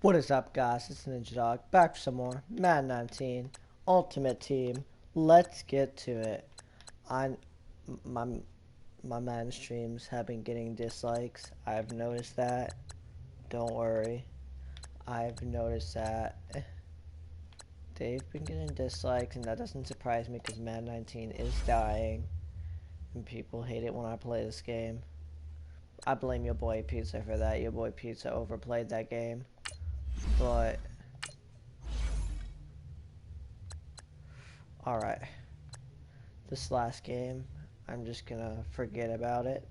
What is up, guys? It's Ninja Dog back for some more Madden 19 Ultimate Team. Let's get to it. My Madden streams have been getting dislikes. I've noticed that. Don't worry. I've noticed that they've been getting dislikes, and that doesn't surprise me because Madden 19 is dying, and people hate it when I play this game. I blame your boy Pizza for that. Your boy Pizza overplayed that game. But alright, this last game, I'm just gonna forget about it.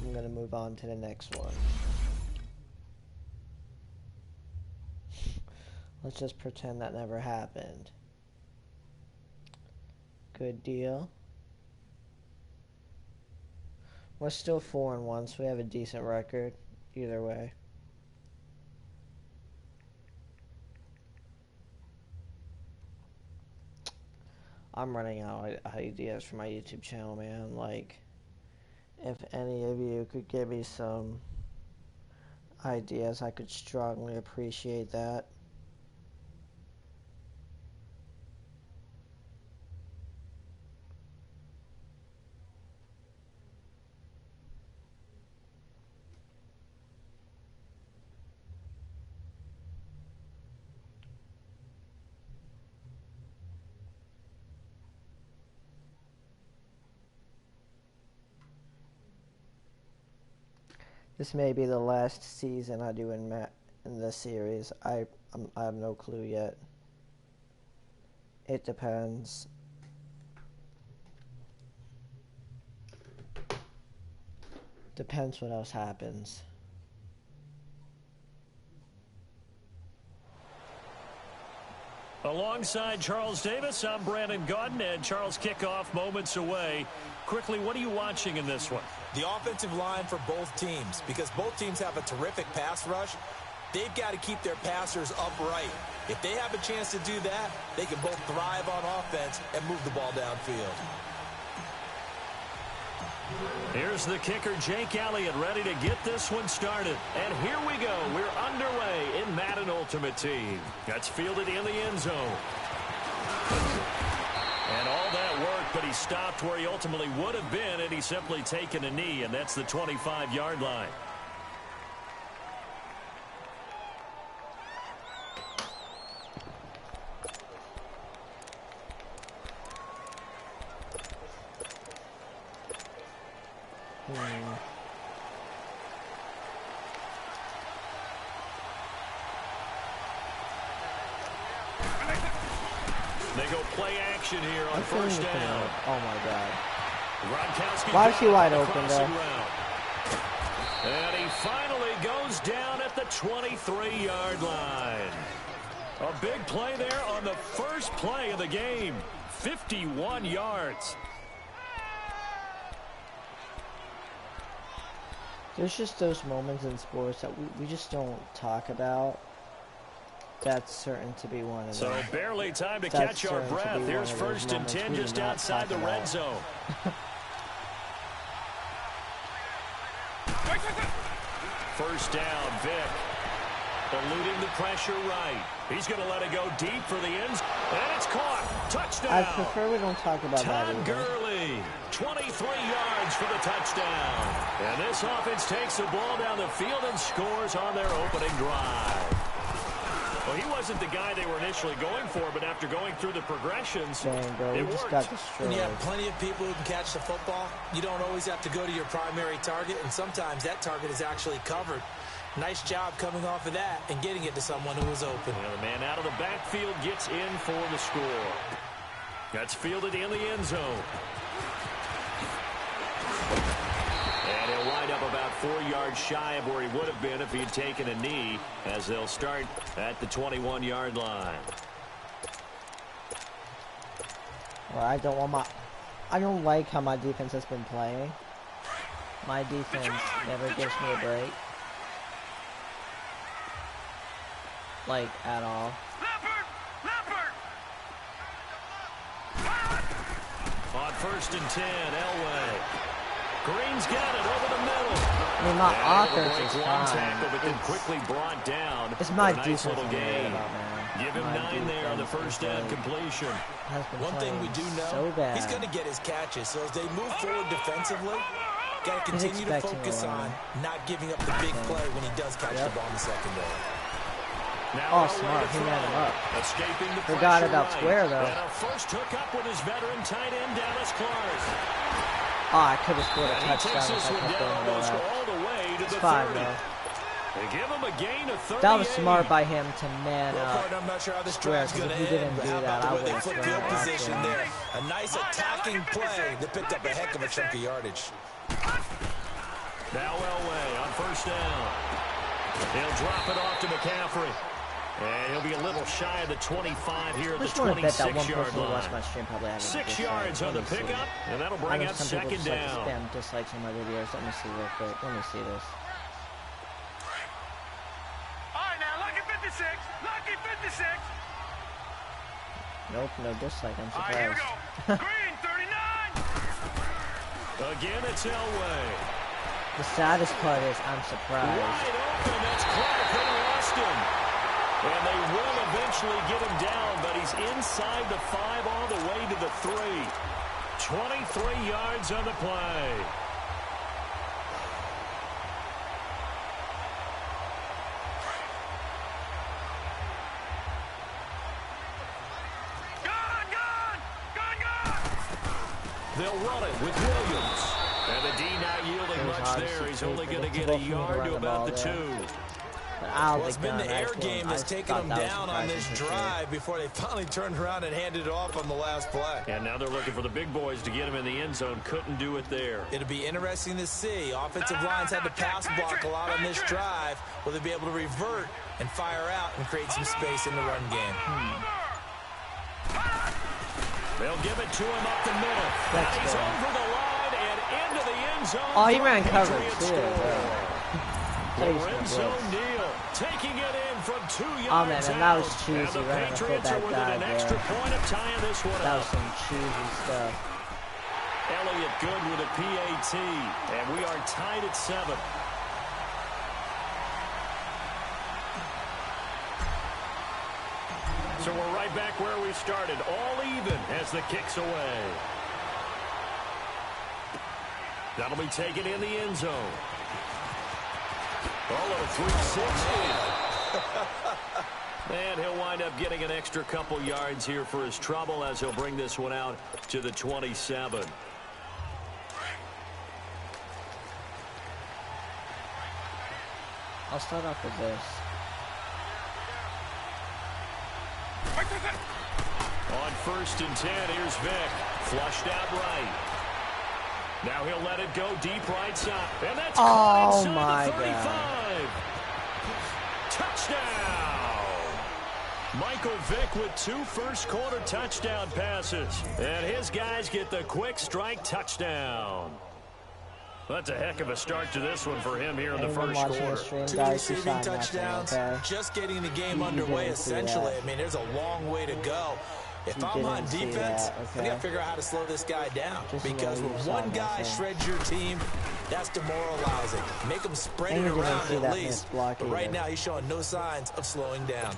I'm gonna move on to the next one. Let's just pretend that never happened. Good deal. We're still 4-1, so we have a decent record either way. I'm running out of ideas for my YouTube channel, man. Like, if any of you could give me some ideas, I could strongly appreciate that. This may be the last season I do in this series. I have no clue yet. It depends. Depends what else happens. Alongside Charles Davis, I'm Brandon Gaudin, and Charles, kickoff moments away. Quickly, what are you watching in this one? The offensive line for both teams, because both teams have a terrific pass rush. They've got to keep their passers upright. If they have a chance to do that, they can both thrive on offense and move the ball downfield. Here's the kicker, Jake Elliott, ready to get this one started. And here we go. We're underway in Madden Ultimate Team. That's fielded in the end zone. And all that work, but he stopped where he ultimately would have been, and he's simply taken a knee, and that's the 25-yard line. They go play action here on first down. Oh my God. Why is he wide open there? And he finally goes down at the 23-yard line. A big play there on the first play of the game. 51 yards. There's just those moments in sports that we just don't talk about. That's certain to be one of them. So barely time to catch our breath. Here's first and 10 just outside the red zone. First down, Vick. Eluding the pressure right. He's going to let it go deep for the ends. And it's caught. Touchdown. I prefer we don't talk about that either. Todd Gurley, 23 yards for the touchdown. And this offense takes the ball down the field and scores on their opening drive. Well, he wasn't the guy they were initially going for, but after going through the progressions, it just worked. got destroyed. When you have plenty of people who can catch the football, you don't always have to go to your primary target, and sometimes that target is actually covered. Nice job coming off of that and getting it to someone who was open. Well, the man out of the backfield gets in for the score. That's fielded in the end zone. And he'll wind up about 4 yards shy of where he would have been if he'd taken a knee, as they'll start at the 21-yard line. Well, I don't like how my defense has been playing. My defense never gives me a break. Like, at all. On first and 10, Elway. Green's got it over the middle. I mean, my offense is One fine. tackle, but then quickly brought down. It's my A nice defense little I'm game. worried about, man. Give him My 9 there on the defense first is down like- completion. has been One thing we do playing know, so bad. he's going to get his catches. So as they move forward defensively, got to continue to expecting focus a run. on not giving up the big play when he does catch the ball in the secondary. Now Oh, smart. He ran him up. Escaping the Forgot pressure about right. Square, though. And a first hookup with his veteran tight end, Dallas Clark. Oh, I could have scored a And he touchdown takes if this I one kept down going almost left. all the way to It's the fine, 30. though. They give him a gain of 38. That was smart by him to man Well, up. partner, I'm not sure how this Square, drive's 'cause going if to he didn't end, but do how that, about I the way they would've flip thrown field it after position him. there? A nice attacking play that picked up a heck of a chunk of yardage. Now Elway on first down. He'll drop it off to McCaffrey. And he'll be a little shy of the 25 here at I the just want to bet that one 26-yard person who watched line. my stream probably had a 6 dislike. yards on Let the me see. pickup, and that'll I bring know up some people second just like to down. spam dislikes on my videos. Let me see real quick. Let me see this. All right, now, lucky 56. Lucky 56. Nope, no dislike. I'm All right, here we surprised. go. Green, 39. Again, it's Elway. The saddest part is I'm surprised. Wide open, that's Clark. They lost him. And they will eventually get him down, but he's inside the 5 all the way to the 3. 23 yards on the play. Gone, gone, gone, gone. They'll run it with Williams. And the D not yielding It was much obviously there. He's too only going to get predictable a for me to yard run to the about ball the there. 2. But I'll Well, it's been the air game that's taken them down on this drive before they finally turned around and handed it off on the last play. And now they're looking for the big boys to get him in the end zone. Couldn't do it there. It'll be interesting to see. Offensive lines had to pass block a lot on this drive. Will they be able to revert and fire out and create some space in the run game? They'll give it to him up the middle. And he's good. over the line and into the end zone. Oh, he for ran a coverage Patriots too. score. Lorenzo Oh Neal taking it in from 2 yards man, and that was out. cheesy, And the running a Patriots are fullback within an dive extra there. point of tying this one That up. was some cheesy stuff. Elliott good with a PAT. And we are tied at 7. So we're right back where we started. All even as the kick's away. That'll be taken in the end zone. Oh, a 360. And he'll wind up getting an extra couple yards here for his trouble as he'll bring this one out to the 27. I'll start off with this. On 1st and 10, here's Vick. Flushed out right. Now he'll let it go deep right side. And that's caught Oh inside my the God. 35. Touchdown! Michael Vick with 2 first-quarter touchdown passes. And his guys get the quick strike touchdown. That's a heck of a start to this one for him here in the Anyone first watching quarter. the stream, 2 guys, you receiving signed nothing, touchdowns, okay? just getting the game You underway, didn't see essentially. that. I mean, there's a long way to go. If You I'm on didn't see defense, that, I okay? got to figure out how to slow this guy down. Just Because know when you saw one guy nothing. shreds your team, that's demoralizing. Make him spread And it you didn't around see at that least. missed block But right either. now, he's showing no signs of slowing down.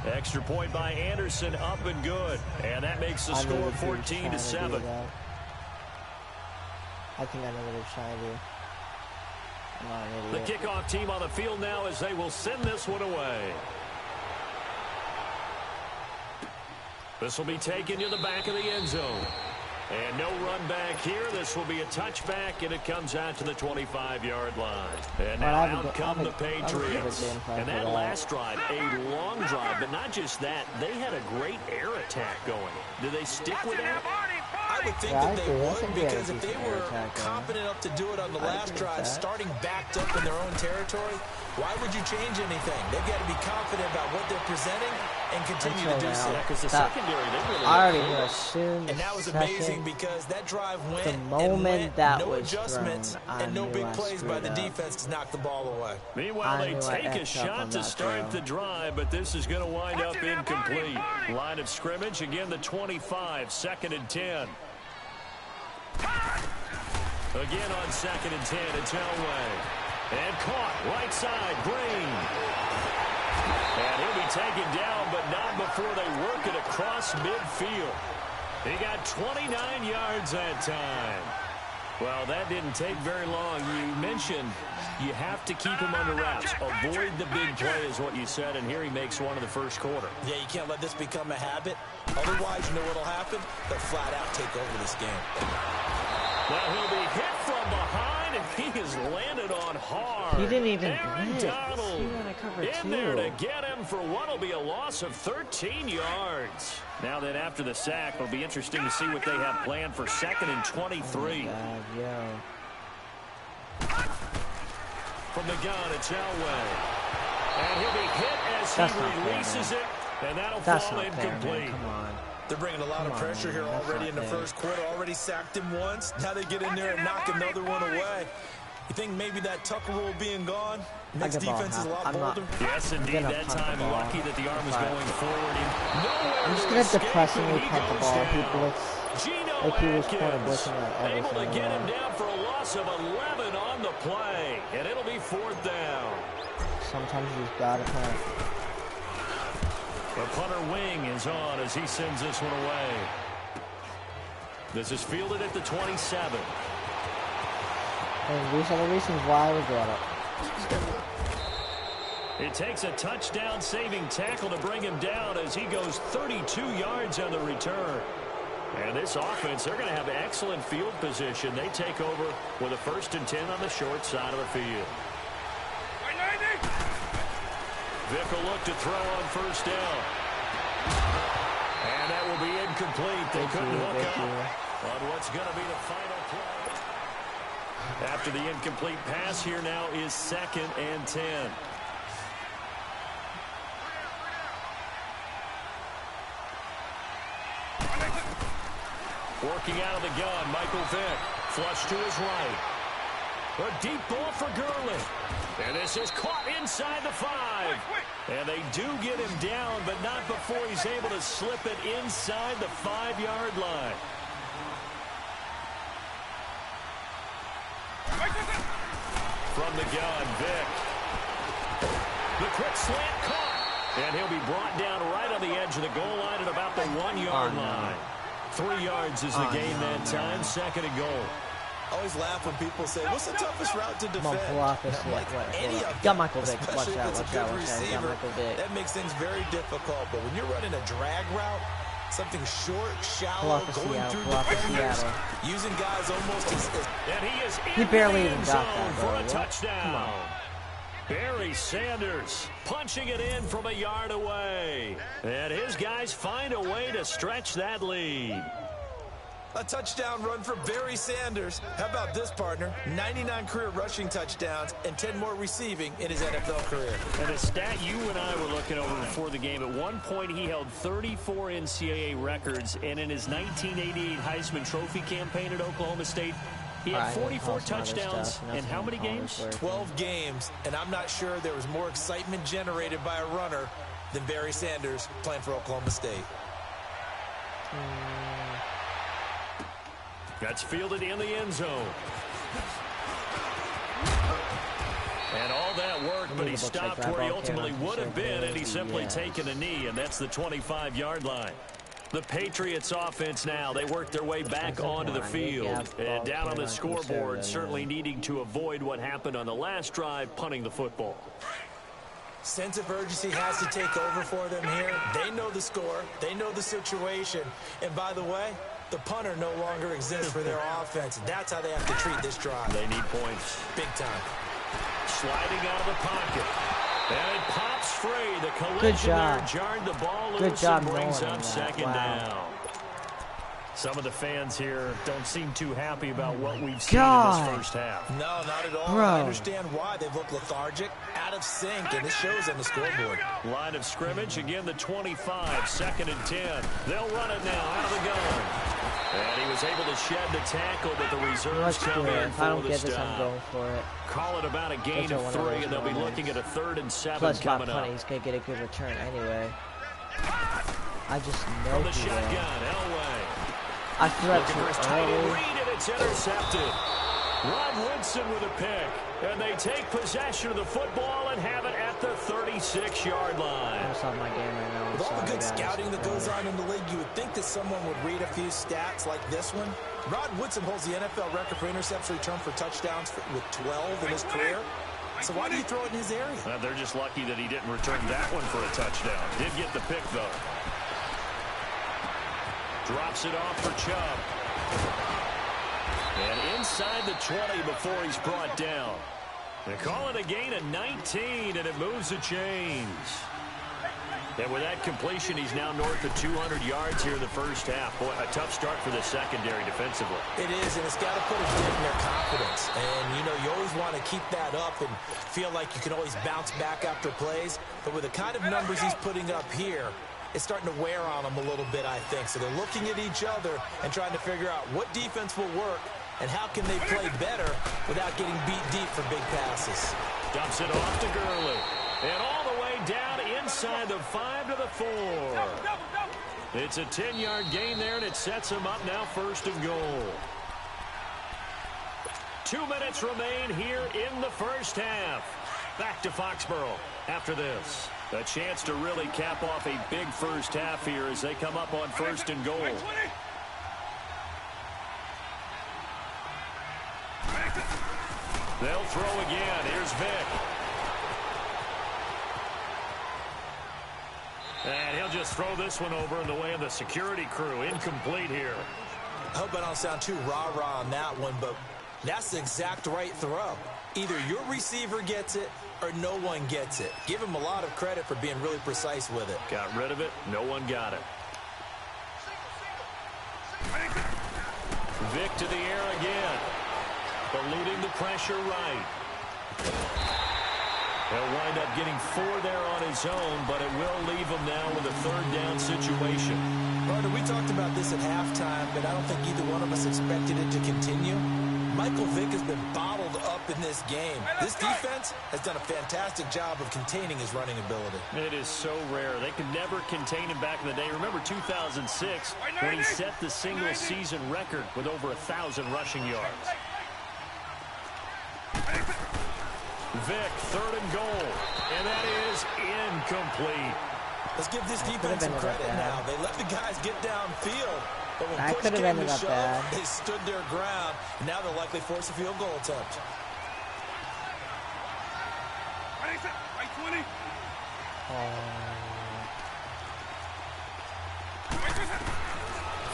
Extra point by Anderson, up and good. And that makes the I knew score what he was 14 trying to do 7. that. I think I know what they're trying to do. I'm not an The idiot. kickoff team on the field now as they will send this one away. This will be taken to the back of the end zone. And no run back here. This will be a touchback, and it comes out to the 25-yard line. And now Well, out come the Patriots. game plan And for that that. last drive, a long drive, but not just that. They had a great air attack going. Did they stick with that? I would think Yeah, I that they agree. I would, think they had a because if they decent air were attack going. confident enough to do it on the I last agree with drive, that. starting backed up in their own territory, why would you change anything? They've got to be confident about what they're presenting and continue to Until do so. now. Because the That- secondary, they really I already looked knew good. as soon And that was as amazing second, because that drive went the and moment went, that no was adjustments thrown, I and no knew big I plays by the screwed up. defense to knock the ball away. Meanwhile, I they knew I take a effed up shot on to that start throw. the drive, but this is going to wind up incomplete. Line of scrimmage, again the 25, 2nd and 10. Again on 2nd and 10, it's Elway. And caught, right side, Green. And he'll be taken down, but not before they work it across midfield. He got 29 yards that time. Well, that didn't take very long. You mentioned you have to keep him under wraps. Avoid the big play is what you said, and here he makes one in the first quarter. Yeah, you can't let this become a habit. Otherwise, you know what'll happen? They'll flat out take over this game. Well, he'll be hit from behind, and he is landed on hard. He didn't even Aaron blitz. Donald He ran a cover in there to two. get him for what will be a loss of 13 yards. Now that after the sack, it'll be interesting to see what they have planned for 2nd and 23. Oh God, yo. From the gun, it's Elway. And he'll be hit as That's he not fair, releases man. it, and that'll That's fall not fair, incomplete. man. Come on. They're bringing a lot of pressure here already in the first quarter. Already sacked him once. Now they get in there and knock another one away. You think maybe that Tucker rule being gone makes defenses a lot bolder? Yes, indeed. That time, lucky that the arm was going forward. I'm just going to depressingly punt the ball. He blitz. Like he was kind of blitzing at able to everything. get him down for a loss of 11 on the play. And it'll be 4th down. Sometimes you just got to punt. The punter wing is on as he sends this one away. This is fielded at the 27. And these are the reasons why we got it. It takes a touchdown-saving tackle to bring him down as he goes 32 yards on the return. And this offense, they're going to have excellent field position. They take over with a 1st and 10 on the short side of the field. Vick will look to throw on 1st down. And that will be incomplete. They couldn't hook up on what's going to be the final play. After the incomplete pass, here now is 2nd and 10. Working out of the gun, Michael Vick. Flush to his right. A deep ball for Gurley. And this is caught inside the 5. And they do get him down, but not before he's able to slip it inside the 5-yard line. From the gun, Vick. The quick slant caught. And he'll be brought down right on the edge of the goal line at about the 1-yard line. 3 yards is the gain that time. 2nd and goal. I always laugh when people say, what's the toughest route to defend? Any of them, Got Michael Vick. especially if it's a good receiver, Michael Vick. that makes things very difficult. But when you're running a drag route, something short, shallow, going through defenders, using guys almost as... And he is in He barely the even end got zone that, for bro. a What? touchdown. Come on. Barry Sanders punching it in from a yard away. And his guys find a way to stretch that lead. A touchdown run for Barry Sanders. How about this, partner? 99 career rushing touchdowns and 10 more receiving in his NFL career. And a stat you and I were looking over before the game, at one point he held 34 NCAA records, and in his 1988 Heisman Trophy campaign at Oklahoma State, he had 44 touchdowns in how many games? 12 games, and I'm not sure there was more excitement generated by a runner than Barry Sanders playing for Oklahoma State. That's fielded in the end zone. And all that worked, but he stopped where he ultimately would have been, and he's simply taken a knee, and that's the 25-yard line. The Patriots offense now, they work their way back onto the field. And down on the scoreboard, certainly needing to avoid what happened on the last drive, punting the football. Sense of urgency has to take over for them here. They know the score. They know the situation. And by the way, the punter no longer exists for their offense. That's how they have to treat this drive. They need points. Big time. Sliding out of the pocket. And it pops free. The collision Good job. there jarred the ball loose. Good job and brings knowing up that. 2nd Wow. down. Some of the fans here don't seem too happy about what we've seen God. in this first half. No, not at all. Bro. I understand why. They've looked lethargic, out of sync, and it shows on the scoreboard. Line of scrimmage, again the 25, 2nd and 10. They'll run it now out of the gun. And he was able to shed the tackle, but the reserves Let's come do it. in If I for don't the get this, I'm stop. going for it. Call it about a gain of 3, and they'll be looking at a 3rd and 7 Plus, by coming up. punting, he's going to get a good return anyway. I just know From the he will. shotgun, Elway. I threw it Looking for his too tight end early. read, and it's intercepted. Rod Woodson with a pick. And they take possession of the football and have it at the 36-yard line. That's not my game right now. With all the good scouting that goes on in the league, you would think that someone would read a few stats like this one. Rod Woodson holds the NFL record for interceptions returned for touchdowns with 12 in his career. So why do you throw it in his area? They're just lucky that he didn't return that one for a touchdown. Did get the pick, though. Drops it off for Chubb. And inside the 20 before he's brought down. They call it a gain of 19, and it moves the chains. And with that completion, he's now north of 200 yards here in the first half. Boy, a tough start for the secondary defensively. It is, and it's got to put a dent in their confidence. And, you know, you always want to keep that up and feel like you can always bounce back after plays. But with the kind of numbers he's putting up here, it's starting to wear on them a little bit, I think. So they're looking at each other and trying to figure out what defense will work and how can they play better without getting beat deep for big passes. Dumps it off to Gurley. And all the way down inside the 5 to the 4. It's a 10-yard gain there, and it sets him up now first and goal. 2 minutes remain here in the first half. Back to Foxborough after this. A chance to really cap off a big first half here as they come up on first and goal. They'll throw again. Here's Vick. And he'll just throw this one over in the way of the security crew. Incomplete here. I hope I don't sound too rah-rah on that one, but that's the exact right throw. Either your receiver gets it or no one gets it. Give him a lot of credit for being really precise with it. Got rid of it. No one got it. Vick to the air again. Eluding the pressure right. He'll wind up getting 4 there on his own, but it will leave him now with a third down situation. Carter, we talked about this at halftime, but I don't think either one of us expected it to continue. Michael Vick has been bottled up in this game. This defense has done a fantastic job of containing his running ability. It is so rare. They could never contain him back in the day. Remember 2006 when he set the single-season record with over 1,000 rushing yards. Vick, third and goal. And that is incomplete. Let's give this defense some credit now. They let the guys get downfield. But when That push could have came ended to up shove, bad. they stood their ground. Now they'll likely force a field goal attempt.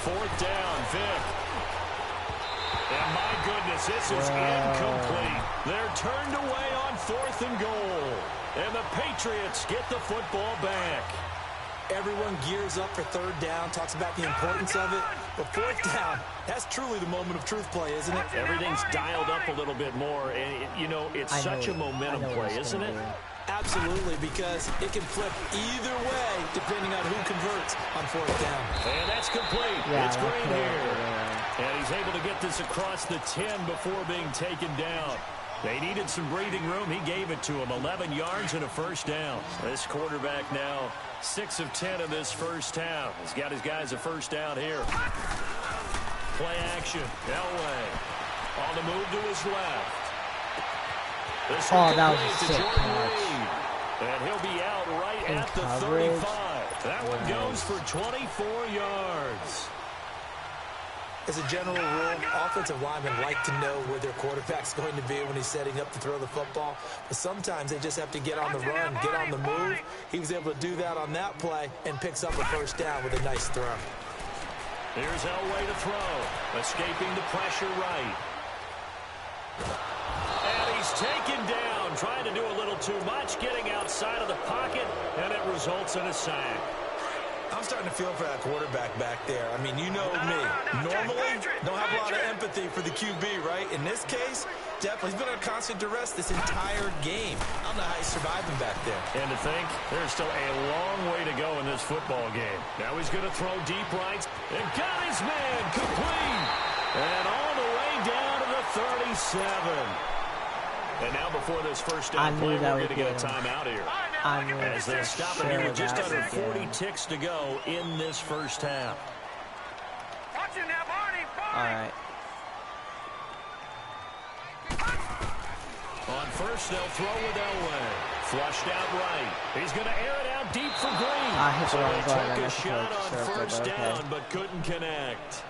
Fourth down, Vick. And my goodness, this is incomplete. They're turned away on fourth and goal. And the Patriots get the football back. Everyone gears up for third down, talks about the importance of it. But fourth down, that's truly the moment of truth play, isn't it? Everything's dialed up a little bit more. And, you know, it's such a momentum play, isn't it? Absolutely, because it can flip either way depending on who converts on fourth down. And that's complete. Yeah, It's Green here. Yeah. And he's able to get this across the 10 before being taken down. They needed some breathing room. He gave it to him. 11 yards and a first down. This quarterback now 6 of 10 in this first half. He's got his guys a first down here. Play action. Elway on the move to his left. This Oh, that was a complete to sick Jordan catch. Reed. And he'll be out right In at the coverage. 35. That one goes for 24 yards. As a general rule, offensive linemen like to know where their quarterback's going to be when he's setting up to throw the football. But sometimes they just have to get on the run, get on the move. He was able to do that on that play and picks up a first down with a nice throw. Here's Elway to throw. Escaping the pressure right. And he's taken down, trying to do a little too much, getting outside of the pocket, and it results in a sack. I'm starting to feel for that quarterback back there. I mean, you know me. Normally, don't have a lot of empathy for the QB, right? In this case, definitely. He's been under constant duress this entire game. I don't know how he's surviving back there. And to think, there's still a long way to go in this football game. Now he's going to throw deep right, and got his man complete. And all the way down to the 37. And now before this first down play, we're going to get a timeout here. As they stop it here with just under 40 ticks to go in this first half. All right. first, they'll throw with Elway. Flushed out right. He's going to air it out deep for Green. I hit the So wrong they button. I took a meant to shot go on circle, first but okay. down, but couldn't connect.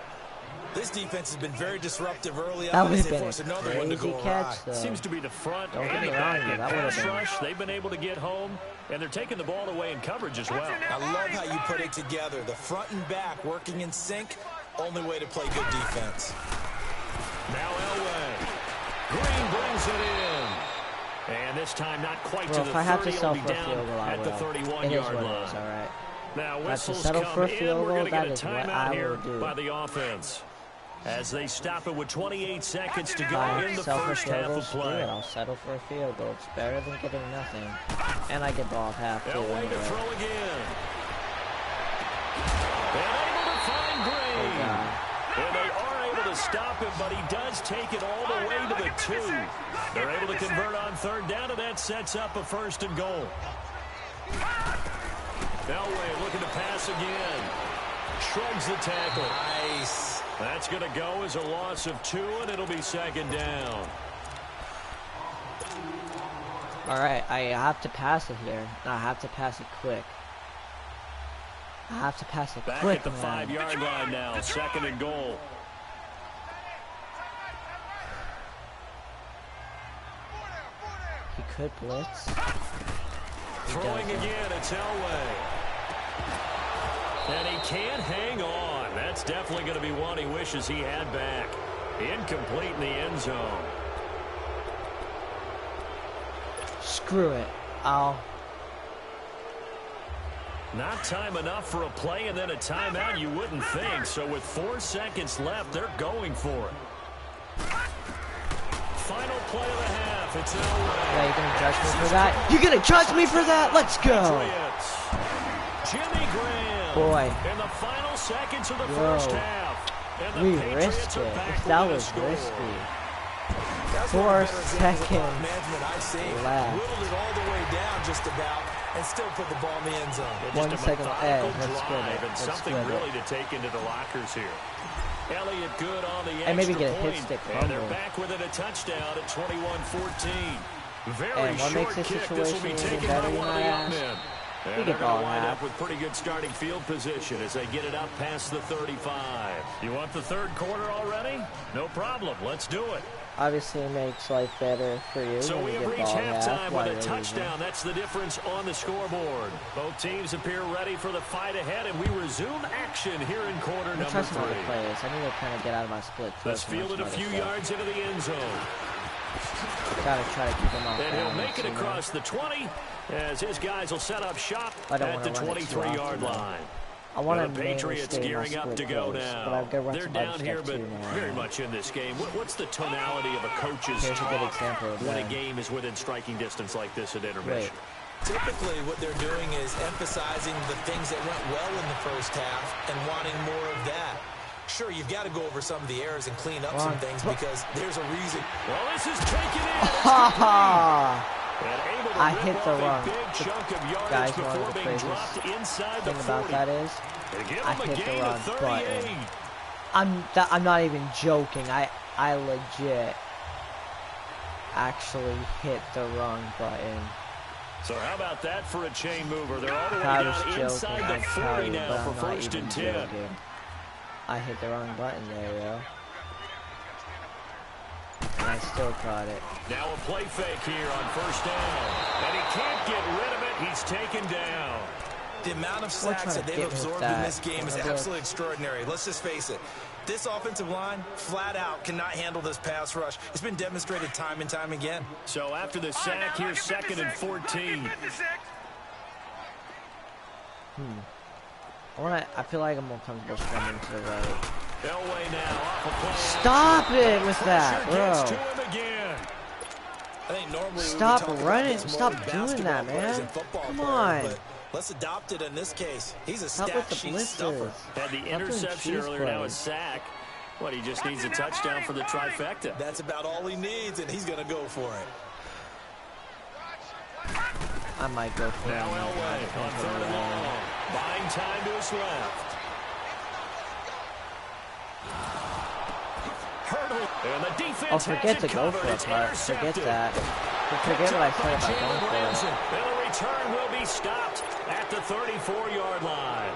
This defense has been very disruptive early That on would as have they been force a another one to crazy go awry. catch, though. Seems to be the front Don't get and me the wrong, back yeah, in that would have pass been. rush. They've been able to get home, and they're taking the ball away in coverage as well. I love how you put it together. The front and back working in sync. Only way to play good defense. Now Elway. Green brings it in. And this time not quite Well, to if the I have 30. to It'll settle be for a down field goal, I at the will. It is 31-yard what it line. is, all right. Now If I have to whistles settle come for a in. field We're goal, going to that get a is what timeout I here will do. by the offense. As they stop it with 28 seconds to go I in the settle for first field half goal, of screw play. it. I'll settle for a field goal. It's better than getting nothing. And I get ball at half, too. Elway to Anyway. throw again. And able to find Green. Oh, God. And they are able to stop him, but he does take it all the way to the 2. They're able to convert on third down, and that sets up a first and goal. Elway looking to pass again. Shrugs the tackle. Nice. That's going to go as a loss of 2, and it'll be second down. All right, I have to pass it here. I have to pass it quick. I have to pass it Back quick, at the man. 5-yard line now, second and goal. He could blitz. Throwing again, it's Elway. And he can't hang on. That's definitely going to be one he wishes he had back. Incomplete in the end zone. Screw it. I'll... Not time enough for a play and then a timeout, you wouldn't think. So with 4 seconds left, they're going for it. Final play of the half. It's Elway. Yeah, you're going to judge me for that? You're going to judge me for that? Let's go. Patriots. Jimmy Graham. Boy. In the final seconds of the Yo. first half. And the We Patriots risked are it. back That with a was score. risky. That's 4 one of the better examples of seconds management I've seen. left. Whittled it all the way down just about and still put the ball in the end zone. Just 1 a second. methodical Let's get drive it. and Let's something get really it. to take into the lockers here. Elliott good on the And maybe extra get a hit point. stick And they're fumble. back within a touchdown at 21-14. Very And what short makes this kick. This will be situation even taken better, by you one of might the ask? men. We And get they're ball going to in wind half. up with pretty good starting field position as they get it up past the 35. You want the third quarter already? No problem. Let's do it. Obviously, it makes life better for you So when we you have get reached ball at half halftime while with a you're touchdown. That's the difference on the scoreboard. Both teams appear ready for the fight ahead, and we resume action here in quarter losing. number Try some other 3. plays. I need to kind of get out of my split. Let's field it a few yards into the end zone. Gotta try to keep him off And he'll balance, make it you know? across the 20 as his guys will set up shop I don't at the wanna run it too 23-yard often, though. line. I want And to the mainly Patriots stay in my gearing up split to go plays, now. but I've got to run They're some down other here, stuff but too now. very much in this game. What's the tonality of a coach's Here's a good talk example of when a that. game is within striking distance like this at intermission? Wait. Typically, what they're doing is emphasizing the things that went well in the first half and wanting more of that. Sure, you've got to go over some of the errors and clean up some things because there's a reason. Well, this is taken in. It's Ha complete. ha! And able to I rip hit the off a wrong. big chunk of Guys, yardage one of before the being craziest dropped inside the thing 40. about that is, They give I him a hit the gain wrong of 38. button. I'm not even joking. I legit actually hit the wrong button. So how about that for a chain mover? They're all the way I was down joking, inside I the tell 40 you, now but for I'm not first even and 10. joking. I hit the wrong button there, yo. And I still caught it. Now a play fake here on first down. And he can't get rid of it. He's taken down. The amount of trying sacks to that they've get with absorbed in that. this game is absolutely extraordinary. Let's just face it. This offensive line, flat out, cannot handle this pass rush. It's been demonstrated time and time again. So after the sack, here's second and 14. I feel like I'm more comfortable scrumming to the right. Elway now off a play. Stop it with that, Pressure gets to bro. him again. I think normally Stop we would talk running. about this Stop more in doing basketball that, players man. and football Come players, on. but let's adopt it in this case. He's a Stop with stat the sheet blitzes. stuffer. Had the Stop doing interception cheese earlier, now a plays. sack. What, he just needs a touchdown for the trifecta. That's about all he needs, and he's going to go for it. I might go for Now it. Elway on third and long. Buying time to his left. Hurdle. And the defense Oh, forget has to it go covered. for it, It's but forget intercepted. that. Forget what I said about Jalen going for Ramsey. it. And the return will be stopped at the 34-yard line.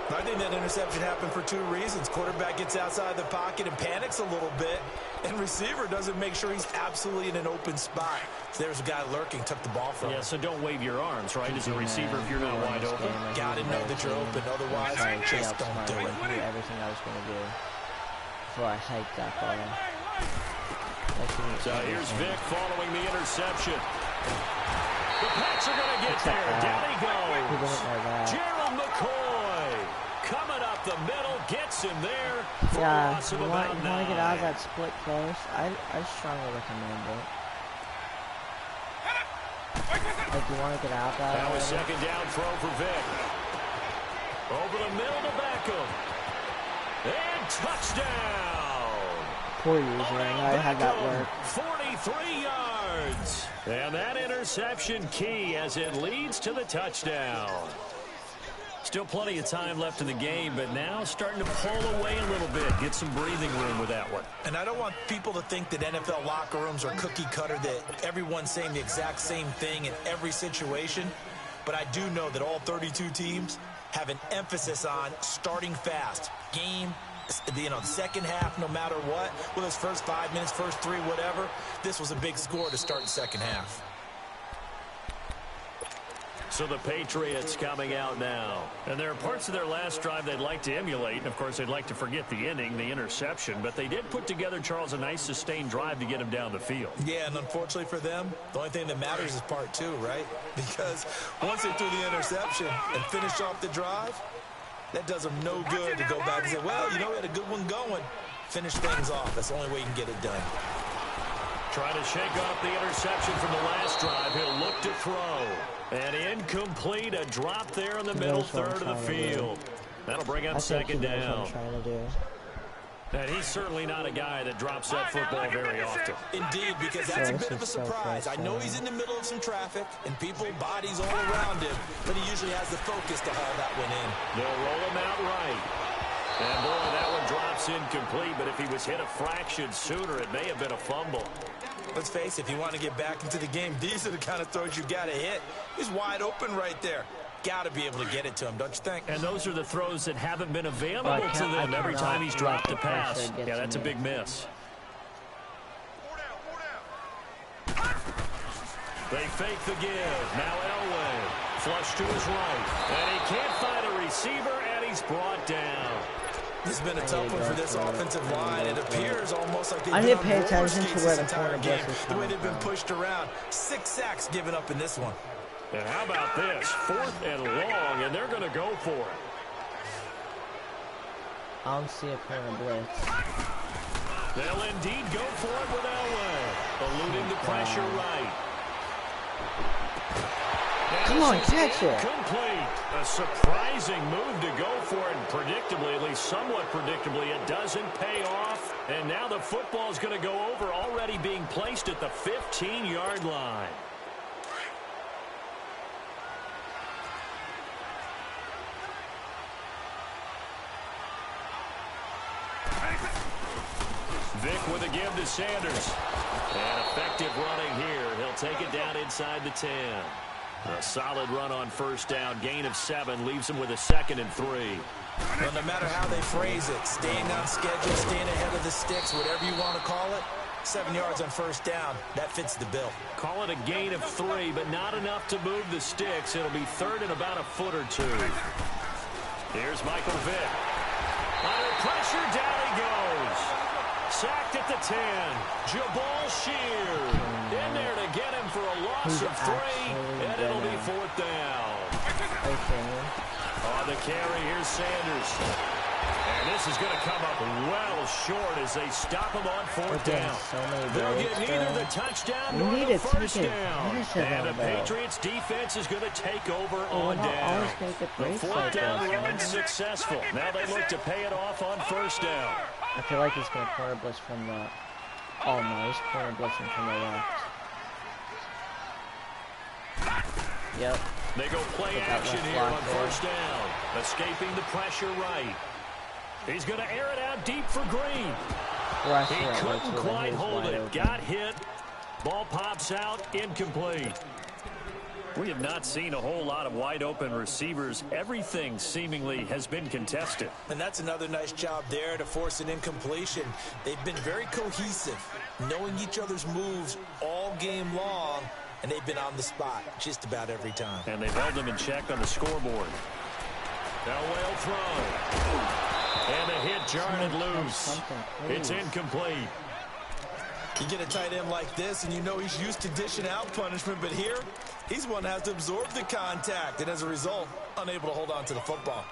I think that interception happened for two reasons. Quarterback gets outside the pocket and panics a little bit, and receiver doesn't make sure he's absolutely in an open spot. So there's a guy lurking, took the ball from him. Yeah, so don't wave your arms, right, as a receiver if you're not wide open. Got to know that you're open, otherwise just don't do it. I knew everything I was going to do before I hiked that ball. So here's Vic following the interception. The Pats are going to get there. Down he goes. Gerald McCoy coming up the middle, gets him there. Yeah, you want to get out of that split close? I strongly recommend it. Like, you want to get out of that? That was second down throw for Vic. Over the middle to Beckham. And touchdown. Poor user, I had that work. 43 yards. And that interception key as it leads to the touchdown. Still plenty of time left in the game, but now starting to pull away a little bit. Get some breathing room with that one. And I don't want people to think that NFL locker rooms are cookie cutter, that everyone's saying the exact same thing in every situation. But I do know that all 32 teams have an emphasis on starting fast. Game, the second half, no matter what, whether it's first 5 minutes, first 3, whatever, this was a big score to start the second half. So the Patriots coming out now. And there are parts of their last drive they'd like to emulate. And, of course, they'd like to forget the inning, the interception. But they did put together, Charles, a nice sustained drive to get him down the field. Yeah, and unfortunately for them, the only thing that matters is part 2, right? Because once they threw the interception and finished off the drive, that does them no good to go back and say, well, we had a good one going. Finish things off. That's the only way you can get it done. Trying to shake off the interception from the last drive. He'll look to throw. And incomplete, a drop there in the middle third of the field. That'll bring up second down. And he's certainly not a guy that drops that football very often. Indeed, because that's a bit of a surprise. I know he's in the middle of some traffic and people, bodies all around him, but he usually has the focus to haul that one in. They'll roll him out right. And boy, that one drops incomplete, but if he was hit a fraction sooner, it may have been a fumble. Let's face it, if you want to get back into the game, these are the kind of throws you got to hit. He's wide open right there. Got to be able to get it to him, don't you think? And those are the throws that haven't been available to them every time he's dropped the pass. Yeah, that's a big miss. They fake the give. Now Elway. Flush to his right. And he can't find a receiver, and he's brought down. This has been a tough one for this offensive line. It appears almost like they've I been didn't on pay roller attention skates to where this the entire corner game. blitz was The way they've been coming from. pushed around. 6 sacks given up in this one. And how about this? 4th and long, and they're going to go for it. I don't see a corner blitz. They'll indeed go for it with Elway. Eluding the pressure right. Come on, catch it. Complete. A surprising move to go for it, and predictably, at least somewhat predictably, it doesn't pay off. And now the football is going to go over, already being placed at the 15-yard line. Vic with a give to Sanders. And effective running here. He'll take it down inside the 10. A solid run on first down. Gain of 7 leaves him with a 2nd and 3. Well, no matter how they phrase it, staying on schedule, staying ahead of the sticks, whatever you want to call it, 7 yards on first down, that fits the bill. Call it a gain of 3, but not enough to move the sticks. It'll be 3rd and about a foot or 2. Here's Michael Vick. Under pressure, down he goes. Sacked at the 10. Jabal Sheard in there to get him for a loss of 3, and it'll be 4th down. On the carry, here's Sanders. And this is going to come up well short as they stop him on 4th down. They'll get neither the touchdown nor the first down. And the Patriots defense is going to take over on down. The 4th down run successful. Now they look to pay it off on first down. I feel like he's going to corner blitz from the... Oh no, he's corner blitzing from the left. Yep. They go play action here on first down. Escaping the pressure right. He's going to air it out deep for Green. He couldn't quite hold it. Got hit. Ball pops out, incomplete. We have not seen a whole lot of wide-open receivers. Everything seemingly has been contested. And that's another nice job there to force an incompletion. They've been very cohesive, knowing each other's moves all game long, and they've been on the spot just about every time. And they've held them in check on the scoreboard. Elway will throw. And a hit jarred and loose. It's incomplete. You get a tight end like this, and you know he's used to dishing out punishment, but here, he's one that has to absorb the contact, and as a result, unable to hold on to the football.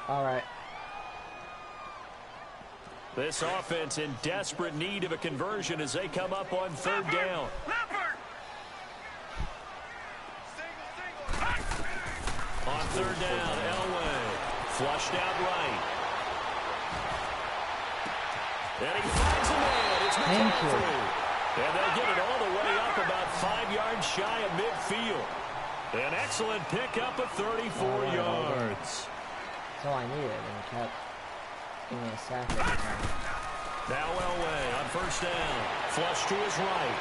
All right. This offense in desperate need of a conversion as they come up on third down. On third down, Elway. Flushed out right. And he finds a man. It's McCaffrey. And they'll get it all the way up about 5 yards shy of midfield. An excellent pickup of 34 yards. That's all I needed, and he kept giving me a sack every time. Now Elway on first down. Flush to his right.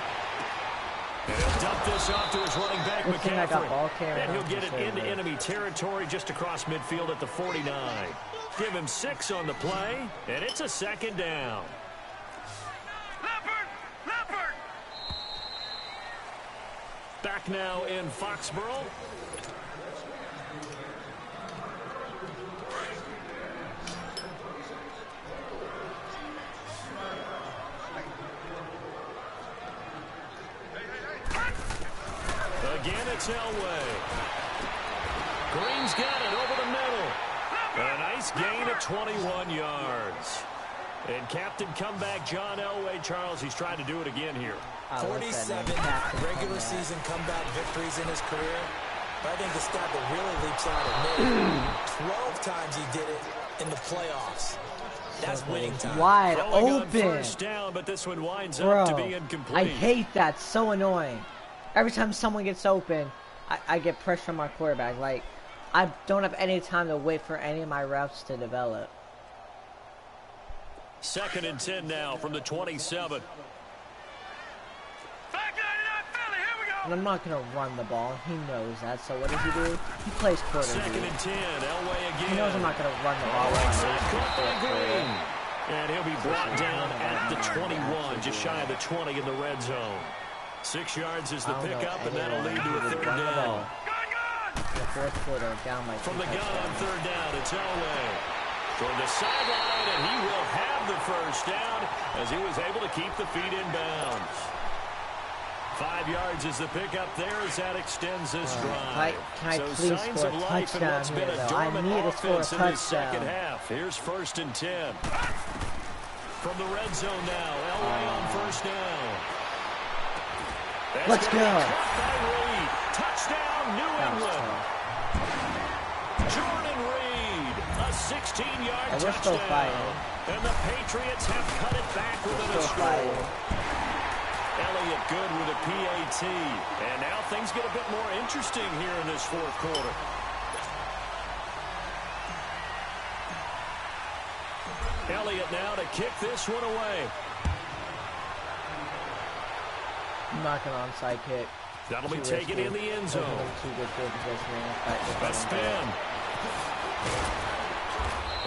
And he'll dump this off to his running back, McCaffrey. And he'll get it into enemy territory just across midfield at the 49. Give him 6 on the play, and it's a second down. Leopard! Back now in Foxborough. Again, it's Elway. Green's got it over the middle. A nice gain of 21 yards. And captain comeback John Elway, Charles, he's trying to do it again here. 47 regular season comeback victories in his career. But I think the stat that really leaps out at me, 12 times he did it in the playoffs. That's winning time. Wide Throwing open. on first down, but this one winds Bro, up to be incomplete. I hate that. So annoying. Every time someone gets open, I get pressure on my quarterback. Like, I don't have any time to wait for any of my routes to develop. 2nd and 10 now from the 27. Back 99 Philly, here we go! And I'm not going to run the ball. He knows that. So what does he do? He plays quarterback. 2nd and 10. Elway again. He knows I'm not going to run the ball. Caught by Green. And he'll be brought down at the 21, just shy of the 20 in the red zone. 6 yards is the pickup, and that'll lead to a third down. The fourth quarter, down by 2 From the gun touchdowns. on third down, it's Elway. Toward the sideline, and he will have the first down as he was able to keep the feet in bounds. 5 yards is the pickup there as that extends this drive. Can I so please signs score of a life in touchdown what's been here, a though? I dormant need to score a offense in this second touchdown. half. Here's 1st and 10. From the red zone now, Elway on first down. Let's go. Touchdown, New England. Jordan Reed, a 16-yard touchdown. And the Patriots have cut it back with a score. Elliott good with a PAT. And now things get a bit more interesting here in this fourth quarter. Elliott now to kick this one away. I'm not going to onside kick. That'll be taken in the end zone. A spin.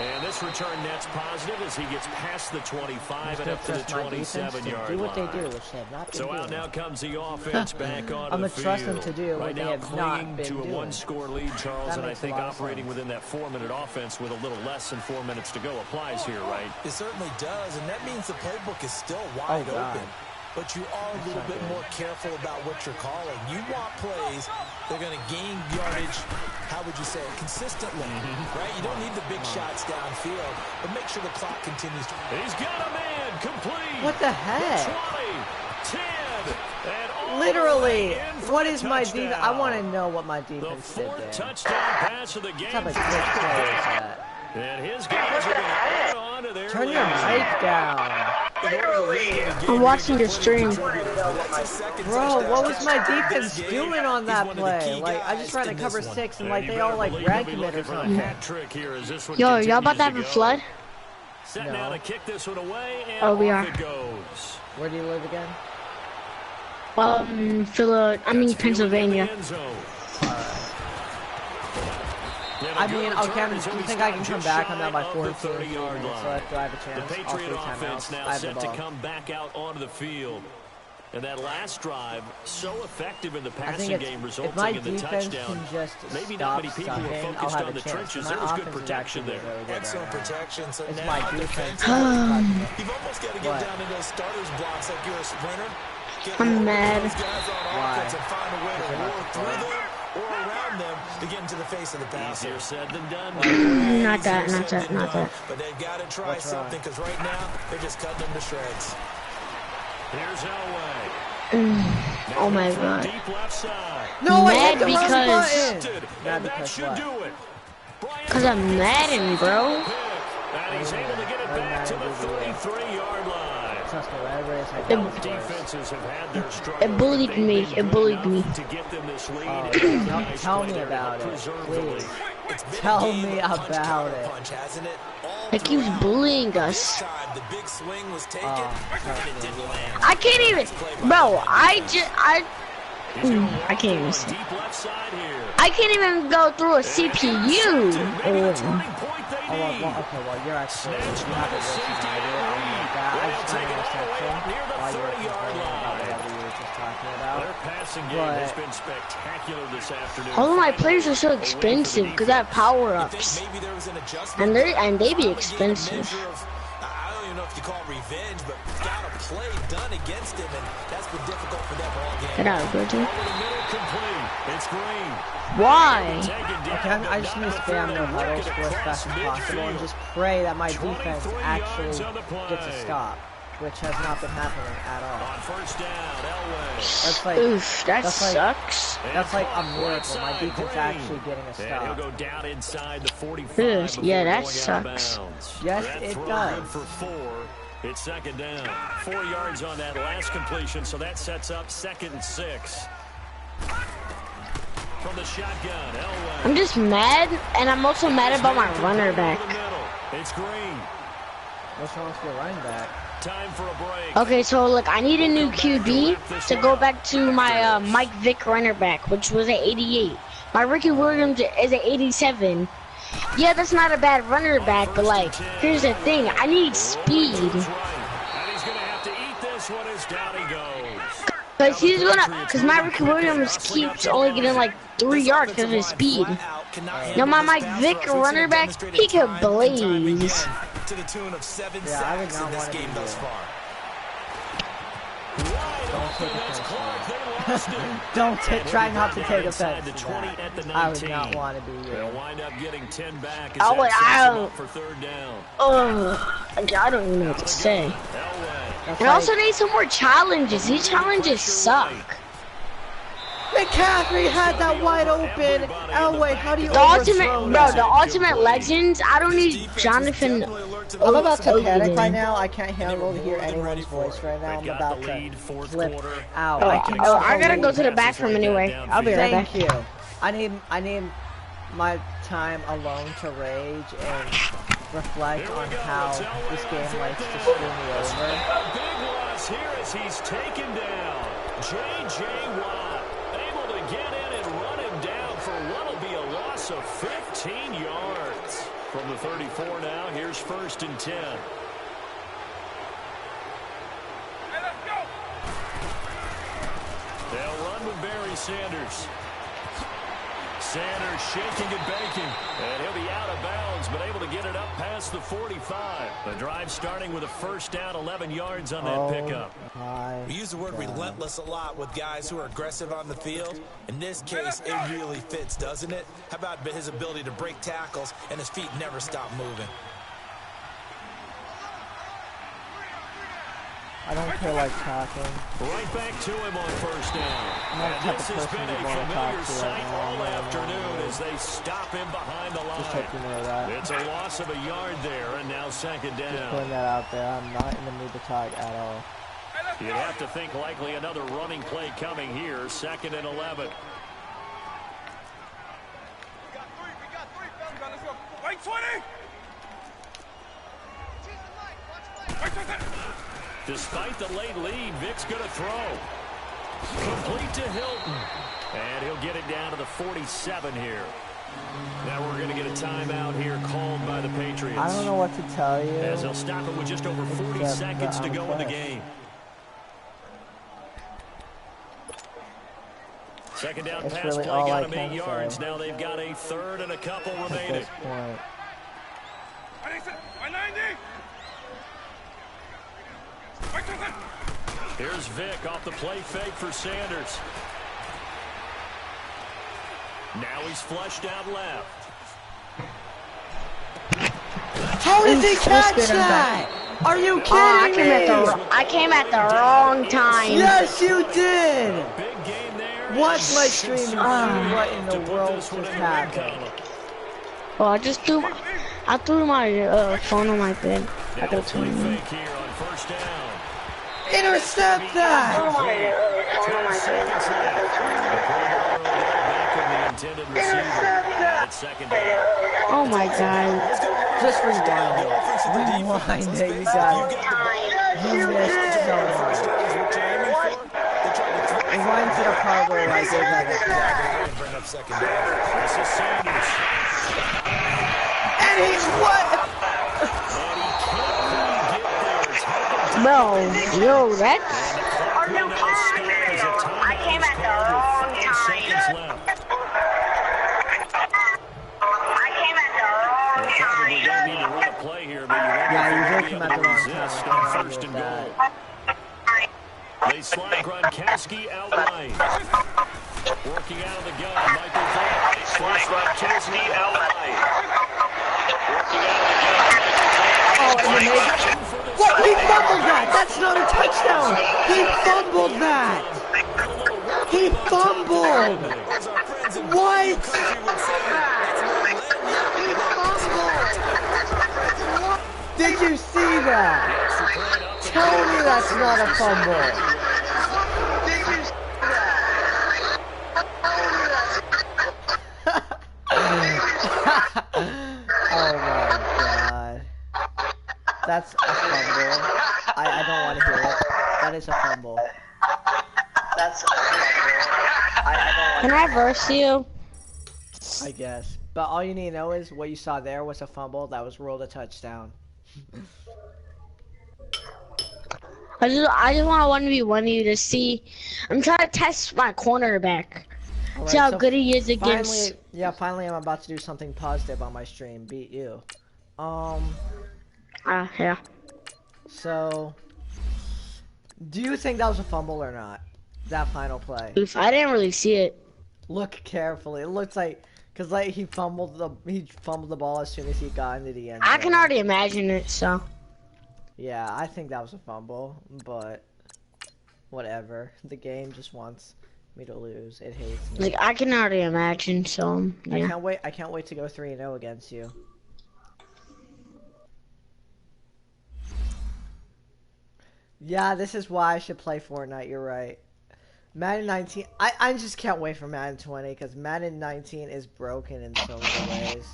And this return net's positive as he gets past the 25 and up to the 27-yard line. Do what they do, which they have not been So doing. out now comes the offense back on I'm the gonna trust them field. to do what right they now have not clinging been to a doing. one-score lead, Charles, That and I makes a think lot of operating sense. within that 4-minute offense with a little less than 4 minutes to go applies here, right? It certainly does, and that means the playbook is still wide open. But you are a little bit more careful about what you're calling. You want plays that are going to gain yardage, how would you say it, consistently, right? You don't need the big shots downfield, but make sure the clock continues to... He's got a man, complete. What the heck? 20, 10, and all Literally, the way in for what a is my defense? I touchdown. want to know what my The defense did 4th there. touchdown pass of the game. What type of quick play is that? And his guys are going to hold on to their Turn your lead. mic down. I'm watching your stream. Bro, what was my defense doing on that play? Like, I just tried to cover 6 and like they all like rag commit or something. Yo, y'all about to have a flood? Set now to kick this one away, and Oh, we off are. it goes. Where do you live again? Pennsylvania. I mean, okay, do you think I can come back? I'm at my 14 minutes left. Do I have a chance? The All Patriot 3 offense timeouts. now I have the set to ball. come back out onto the field. And that last drive, so effective in the I think passing game, if my resulting in the defense touchdown. can just Maybe stop not many people were sucking, I'll focused have on a the chance. trenches. My There was good offense is protection actually there. really good Excellent right now. protection. So It's now my defense. you've almost got to get down to those starters blocks like you're a sprinter. Get I'm mad. those guys on Why? offense and find a way to roar through them or around them to get into the face of the passer. Easier said than done. Not that. But they've got to try something because right now they're just cutting them to shreds. Here's Elway. Oh my god. Deep left side. No, I Mad hit the wrong because- button. And that because should what? do it. Cause I'm Madden, bro. And he's able to get it back to the 33-yard line. Trust me, whatever it is, I got Both defenses have had their struggles. It bullied me. It bullied me. To get them this lead. Oh, tell me about it, please. Tell me about it. Punch, hasn't it? It keeps bullying us. The big swing was taken, Oh, and it didn't land. I can't even, bro. I can't even say. Deep left side here. I can't even go through a CPU. Oh, well, you're actually, you have it worse than I do. I don't like that. I just got an interception while you were complaining about whatever you were just talking about. Their passing game has been spectacular this afternoon. All of my players are so expensive because I have power-ups, Maybe there was an adjustment. and they be expensive. I don't even know if you call it revenge, but got a play done against him, and that's been difficult for them all game. Get out, Bridget. Over the middle, complete. It's Green. Why? Okay, I just need to spam no huddles for as fast as possible and just pray that my defense actually gets a stop, which has not been happening at all. On first down, Elway. That's like, Oof, that that's like- sucks. that's like a miracle. My defense actually getting a And he'll stop. go down inside the 45. Ugh, yeah, before that going out of sucks. bounds. Yes, That it throw does. Good for 4. It's second down. 4 yards on that last completion, so that sets up 2nd and 6. From the shotgun, Elway. I'm just mad, and I'm also mad about my runner back. Over the middle. It's Green. What's wrong with your running back? Time for a break. Okay, so look, I need a new QB to go back to my Mike Vick runner back, which was an 88. My Ricky Williams is an 87. Yeah, that's not a bad runner back, but like, here's the thing, I need speed. And he's going to have to eat this one as down he goes. Cause my Ricky Williams keeps only getting like 3 yards because of his speed. Now my Mike Vick runner back, he could blaze. To the tune of 7 Yeah, I would sacks not in this want to game be thus there. far. Don't take That's offense. Clark. They lost it. Don't try not to take Inside offense the to 20 that. at the I would 19. not want to be They'll here. wind up getting 10 back as Oh, that wait, sets them up for 3rd down. I don't even know what to say. Elway. That's And I also need some more challenges. These challenges suck. McCaffrey had that wide open. Elway, how do you The ultimate, overthrow bro, that? the ultimate legends. I don't need Jonathan. I'm about to panic Odin. right now. I can't handle to hear anyone's voice right now. I'm Got about the to lead, fourth flip quarter. out. Oh, I can I gotta go to the bathroom anyway. I'll be right back. Thank you. I need my time alone to rage and reflect on how this game likes to screw me over. A big loss here as he's taken down. J.J. Watt able to get in and run him down for what'll be a loss of 15 yards. From the 34 now, here's 1st and 10. They'll run with Barry Sanders. Sanders shaking and baking. And he'll be out of bounds, but able to get it up past the 45. The drive starting with a 1st down, 11 yards on that pickup. We use the word relentless a lot with guys who are aggressive on the field. In this case, it really fits, doesn't it? How about his ability to break tackles and his feet never stop moving? I don't feel like talking. Right back to him on 1st down. I'm not the And type this of has person been a you want to talk familiar to sight right all now. afternoon as they stop him behind the Just hope you line. know that. It's a loss of a yard there, and now 2nd Just down. putting that out there. I'm not in the mood to talk at all. You'd have to think likely another running play coming here, 2nd and 11. Wait, 20! Despite the late lead, Vic's going to throw. Complete to Hilton. And he'll get it down to the 47 here. Now we're going to get a timeout here called by the Patriots. I don't know what to tell you. As they'll stop it with just over 40 seconds to go in the game. Second down pass really play got them 8 yards. Now they've got a third and a couple remaining. At this point. Here's Vic off the play fake for Sanders. Now he's flushed out left. How did he catch that? Are you kidding me? I came at the wrong time. Yes, you did. Big game there. Watch my stream and see what in the world just happened. Well, I threw my phone on my bed. I Now got play fake here on first down. Intercept that! Oh my god. Just rewind it. Rewind it, you got it. You missed so much. Rewind to the part where I gave that and he's what? Bro, yo, that's... I came at the wrong time. Yeah, you did come at the wrong time. First and goal. They slide Gronkowski out wide. Working out of the gun, Michael Vick. Slide Gronkowski out wide. Working out of the gun. Oh, and then what? He fumbled that! That's not a touchdown! He fumbled that! He fumbled! What? He fumbled! Did you see that? Tell me that's not a fumble. Oh my god. That's a fumble. I don't want to hear it. That is a fumble. That's a fumble. I don't want Can I verse you? I guess. But all you need to know is what you saw there was a fumble that was ruled a touchdown. I just want to 1v1 you to see. I'm trying to test my cornerback. Right, See how so good he is against. Finally I'm about to do something positive on my stream. Beat you. Yeah. So, do you think that was a fumble or not? That final play. I didn't really see it. Look carefully. It looks like, cause like he fumbled the ball as soon as he got into the end zone. I can already imagine it. So. Yeah, I think that was a fumble, but whatever. The game just wants me to lose. It hates me. Like I can already imagine. So. Yeah. I can't wait to go 3-0 against you. Yeah, this is why I should play Fortnite, you're right. Madden 19, I just can't wait for Madden 20, because Madden 19 is broken in so many ways.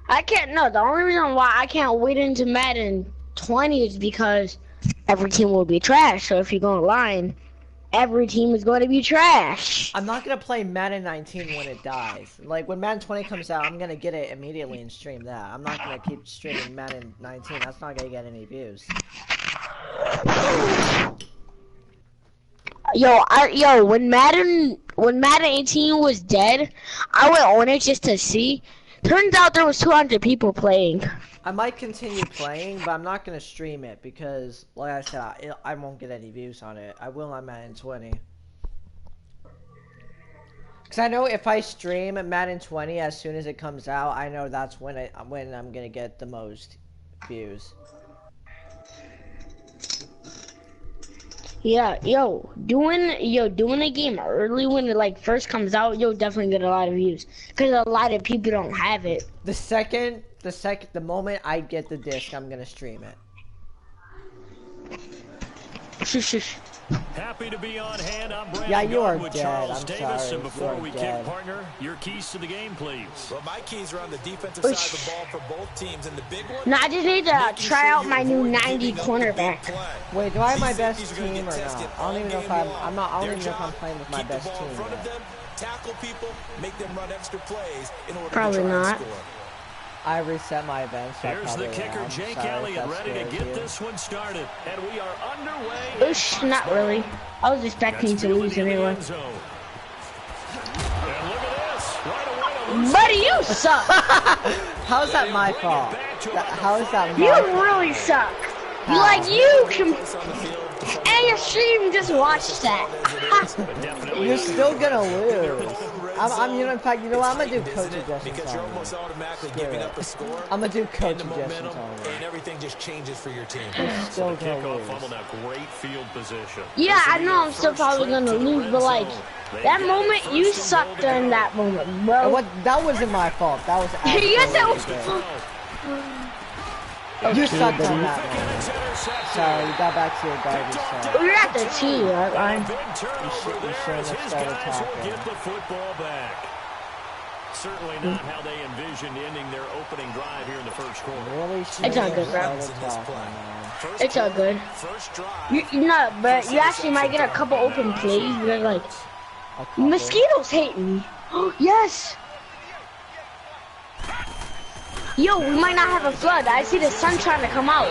The only reason why I can't wait into Madden 20 is because every team will be trash. So if you go online, every team is going to be trash. I'm not going to play Madden 19 when it dies. Like, when Madden 20 comes out, I'm going to get it immediately and stream that. I'm not going to keep streaming Madden 19. That's not going to get any views. When Madden 18 was dead, I went on it just to see. Turns out there was 200 people playing. I might continue playing, but I'm not going to stream it because, like I said, I won't get any views on it. I will on Madden 20. Because I know if I stream Madden 20 as soon as it comes out, I know that's when I'm going to get the most views. Yeah, doing a game early when it like first comes out, you'll definitely get a lot of views because a lot of people don't have it. The moment I get the disc, I'm gonna stream it. Shush. Happy to be on hand. I'm Brandon Yeah, you are with dead. Charles I'm Davis. sorry. And before You are we dead. kick, partner, your keys to the game, please. Well, my keys are on the defensive side of the ball for both teams, and the big one. No, I just need to making try sure out you my new avoid 90 giving up the big cornerback. play. Wait, do I have my These best safeties are gonna team get or tested not? I all don't even know if game I'm. long. I'm not. I don't Their even know if I'm job, playing with my keep the best ball in team front of yet. them, tackle people, make them run extra plays in order Probably to try not. and score. I reset my events. So Here's the probably kicker, am. Jake Sorry if Elliott, that ready to scares get you. this one started. And we are underway. Oosh, not really. I was expecting to lose anyway. And look at this. Right away to lose Buddy, you suck. How's that my fault? How is that my You fault? really suck. How? Like you can, Place on the field, and your stream just watched that. You're still gonna lose. In fact, you know what? I'm gonna do coach adjustments because you're on almost you. automatically Screw giving it. up a score. I'm gonna do coach and the momentum, adjustments on and everything just changes for your team. you. You're still the gonna kickoff lose. fumble. Now great field position. Yeah, This will I be know their I'm still first probably trip gonna to the lose, red but like zone. They that get it moment, first you and sucked goal to during go. that moment, And bro. that wasn't my fault. That was absolutely Yes, that was. You sucked on And that one. it's intercepted. Sorry, you got back to your garbage Picked off side. down We're at the to T, two. right, And Ryan? a big turnover you there shouldn't as have his started guys will talking. get the football back. Certainly not how they envisioned ending their opening drive here in the first quarter. Really? It's all good, bro. In this play. First It's all quarter, good. First drive. You know, but you actually might get a couple open plays. You're like, mosquitoes hate me. Yes. Yo, we might not have a flood. I see the sun trying to come out.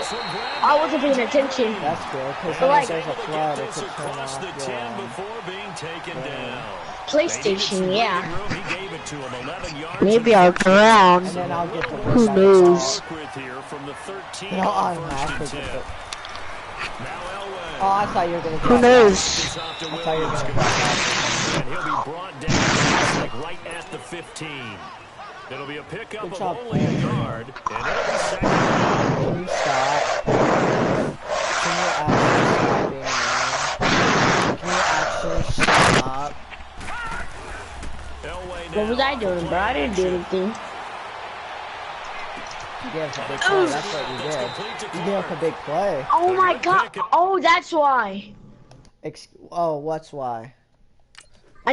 I wasn't paying attention. That's good, because But, like, if there's a flood, it Gets could turn across off the 10 your... before being taken down. PlayStation, yeah. He gave it to him, 11 yards. Maybe I'll come around. And then I'll get the Who win. knows? With here from the 13 And I'll on automatically first and get 10. the... Now Elway. Oh, I thought you were going to Who knows? It's off to I thought you were Williams. going to drop that. And he'll be brought down looks like right at the 15. It'll be a pickup Good of job, only a man. yard. And it'll be second. Can you stop? Can you actually stop being mean? Can you actually stop? Elway What was now. I doing, bro? I didn't do anything. You gave us a big play, that's what you did. You gave us a big play. Oh my god. Oh, that's why. Oh, what's why? I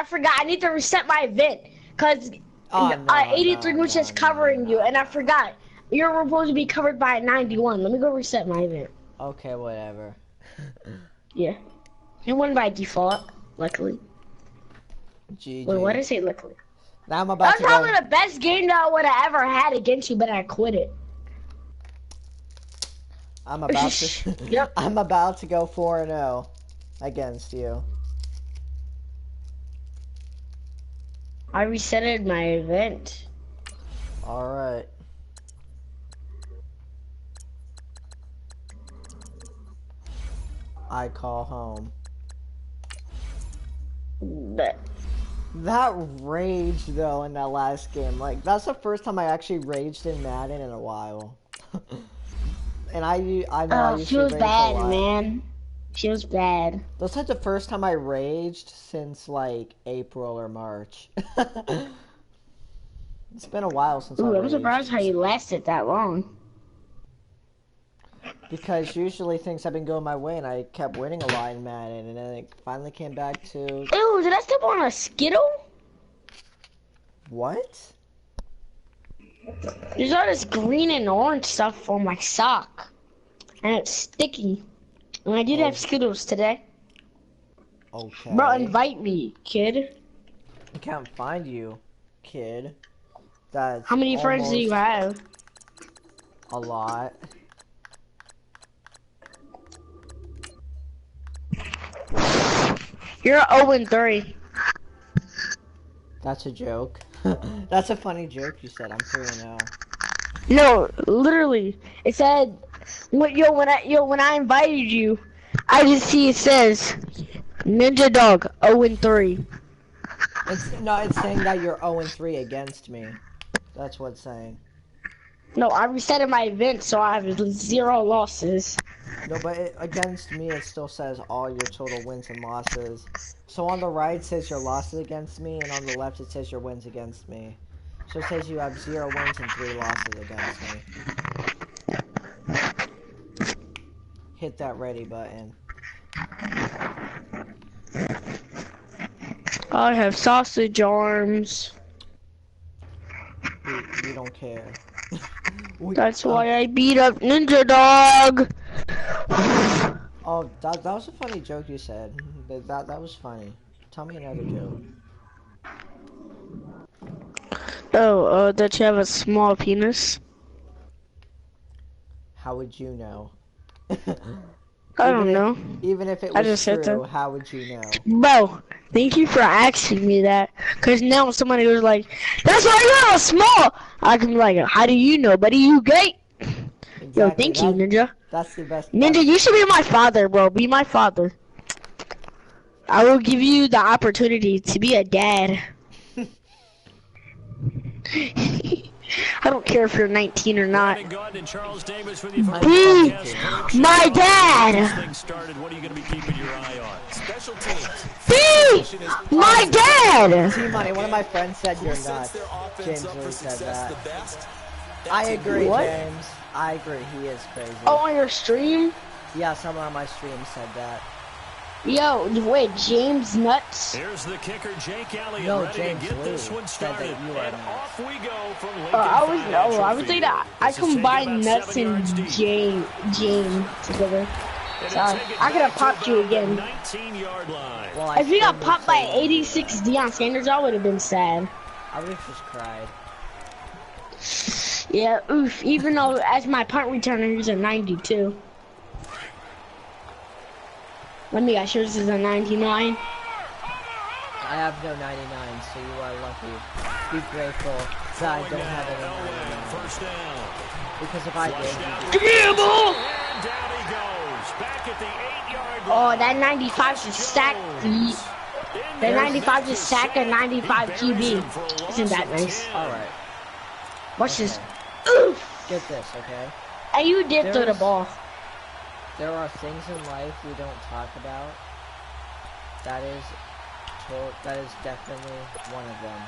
forgot. I need to reset my event. Because Oh, no, 83 no, was just no, covering no. you. And I forgot. You're supposed to be covered by 91. Let me go reset my event. Okay, whatever. Yeah. You won by default, luckily. GG. Wait, what did I say luckily? Now I'm That about was to probably go. the best game that I would have ever had against you, but I quit it. I'm about to. Yep. I'm about to go 4-0 against you. I resetted my event. All right. I call home. But That rage though in that last game, like that's the first time I actually raged in Madden in a while. And I know I used she to was rage a bad, lot. man. She was bad. That's like the first time I raged since like April or March. It's been a while since I Ooh, I'm raged. surprised how you lasted that long. Because usually things have been going my way and I kept winning a lot in Madden and then it finally came back to... Ew, did I step on a Skittle? What? There's all this green and orange stuff on my sock. And it's sticky. And I did have Skittles today. Okay. Bro, invite me, kid. I can't find you, kid. That's How many friends do you have? A lot. You're 0-3. That's a joke. That's a funny joke you said. I'm 3-0. No, literally. It said, when I invited you, I just see it says, Ninja Dog 0-3. It's saying that you're 0-3 against me. That's what it's saying. No, I resetted my event, so I have 0 losses. No, but against me, it still says all your total wins and losses. So on the right, it says your losses against me, and on the left, it says your wins against me. So it says you have 0 wins and 3 losses against me. Hit that ready button. I have sausage arms. We don't care. That's why I beat up Ninja Dog. Oh, that was a funny joke you said. That was funny. Tell me another joke. Oh, that you have a small penis? How would you know? I don't know. Even if it I was just said true, that. how would you know? Bro, thank you for asking me that. Cause now somebody was like, "That's why you're small." I can be like, "How do you know, buddy? You gay?" Exactly. Yo, thank you, Ninja. That's the best. Ninja, you should be my father, bro. Be my father. I will give you the opportunity to be a dad. I don't care if you're 19 or not. Be my dad. Be my dad. T-Money, one of my friends said you're nuts. James really said that. I agree, What? James. I agree. He is crazy. Oh, on your stream? Yeah, someone on my stream said that. Yo, wait, James Nuts? Here's the kicker, Jake Elliott, No, ready James to get Lou this one said started. that you are And nuts. off we go from Lincoln I was thinking that I This is taking combined about Nuts 7 yards and deep. James together. And Sorry, it'll take it I could have back to popped you about the again. 19-yard line. Well, If you got still popped by would say- 86 Deion Sanders, I would have been sad. I would have just cried. Yeah, oof. Even though as my punt returner, he's a 92. Let me guess, yours is a 99. I have no 99, so you are lucky. Be grateful that I don't have any 99. First down. Because if I did, you'd Come here, ball! And down he goes. Back at the 8-yard Oh, line. that 95 just sacked the. That 95 just sacked a 95 QB. Isn't that nice? Alright, Watch this. Oof! get this, okay? And you did throw the ball. There are things in life we don't talk about. That is definitely one of them.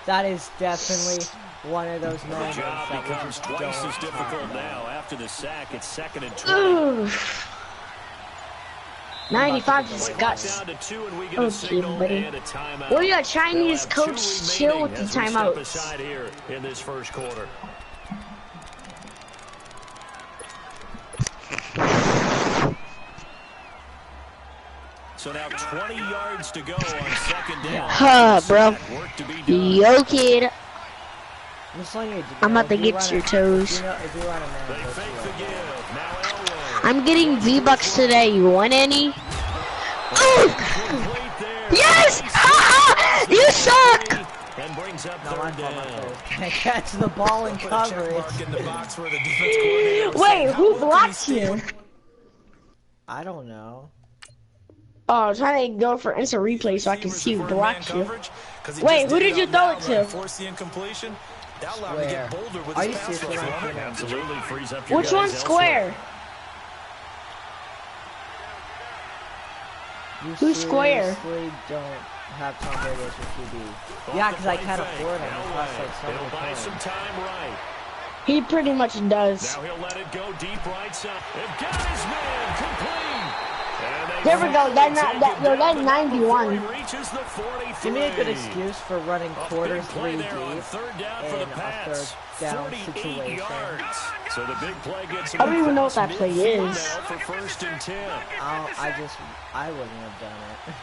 That is definitely one of those moments The job that we becomes just twice don't as talk difficult about. now. After the sack, it's 2nd and 20. Oof. 95 just got. Down to 2, and we get a Okay, signal buddy. and a timeout. Well, yeah, Chinese They'll have coach 2 chill remaining with the as we step timeouts. aside here in this first quarter. So now 20 yards to go on 2nd down. Huh, bro. Work to be done. Yo, kid. Just letting you I'm know, about to if you get run your a- toes. If you run a man, They push fake you the up. give. Now Elway. I'm getting V-Bucks today. You want any? Oof! Complete there. Yes! Ha! You suck! And brings up No, I 3rd call my down. toes. Can't catch the ball in Put a check coverage. mark in the box where the defense coordinator was Wait, saying, how who well can he blocked stand? you? I don't know. Oh, I'm trying to go for instant replay so I can see who blocked you. Wait, who did you throw it to? Force the incompletion. That allowed him to Square. get bolder with Are his you pass serious? rush, We're not wasn't it? Absolutely frees up your Which guys one's elsewhere. square? You Who's square? seriously don't have Tom Brady as your QB. Off Yeah, the because I play can't fake. afford him. It costs Elway. like so He'll many buy some points. time right. He pretty much does. Now he'll let it go deep right side. They've got his man complete. And they There we go. finally That take that him yo, down that to 91. before he reaches the 43. Give me a good excuse for running A quarters big play 3 there on deep 3rd down for in the a Pats. 3rd down 48 situation. yards. So the big play gets I don't even know what that play midfield is. now for 1st and 10. I wouldn't have done it.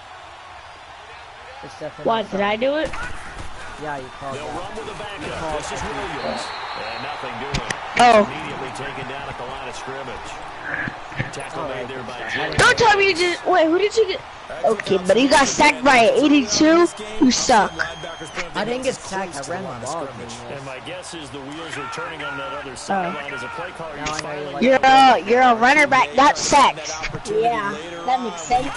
It's definitely What, did I do it? Yeah, you called They'll run that. with a backup. This is Williams. And nothing doing. Oh. Immediately taken down at the line of scrimmage. Tackle All right, made there by good Jordan. shot. Don't tell me you just wait. Who did you get? Okay, but you got sacked by an 82. You suck. I didn't get sacked. I ran the ball. And my guess is the wheels are turning on that other sideline as a play caller. Now I know you like You're a runner back, not sacked. Yeah, that makes sense.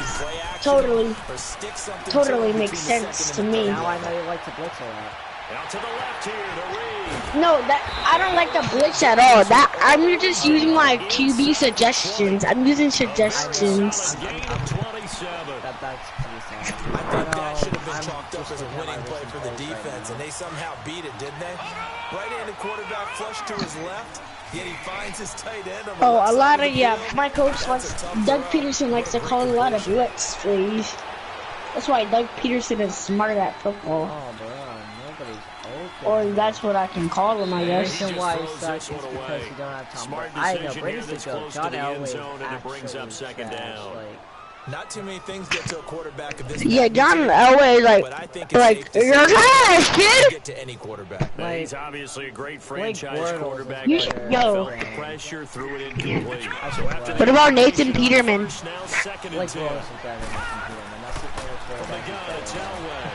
Totally makes sense to me. Now I know you like to blitz a lot. Out to the left here to Reed. No, that I don't like the blitz at all. That I'm just using my QB suggestions. I'm using suggestions. Gain of 27. That's pretty sad. I think that should have been I'm chalked up just as a looking at my winning play recent for the plays right defense, now. and they somehow beat it, didn't they? Right-handed quarterback flush to his left, yet he finds his tight end on the Oh, left a side lot of of the yeah. field. My coach That's likes a tough Doug throw. Peterson likes to call a lot of blitz plays. That's why Doug Peterson is smarter at football. Oh, bro, nobody's open. Or that's what I can call him, I The guess. reason why he sucks is because you don't have Tom Brady. I know Brady's the GOAT. John Elway is actually trash. Like, Not too many things get to a quarterback of this. Yeah, John Elway, but I think like you're trash, kid. get to any quarterback. Well, he's obviously a great franchise Bortles quarterback. You- but yo. felt the pressure, threw it incomplete. So after What about Nathan Peterman? now second and Blake 10. Bortles is better than Nathan Peterman. That's the thing with From the quarterback. gun, it's Elway.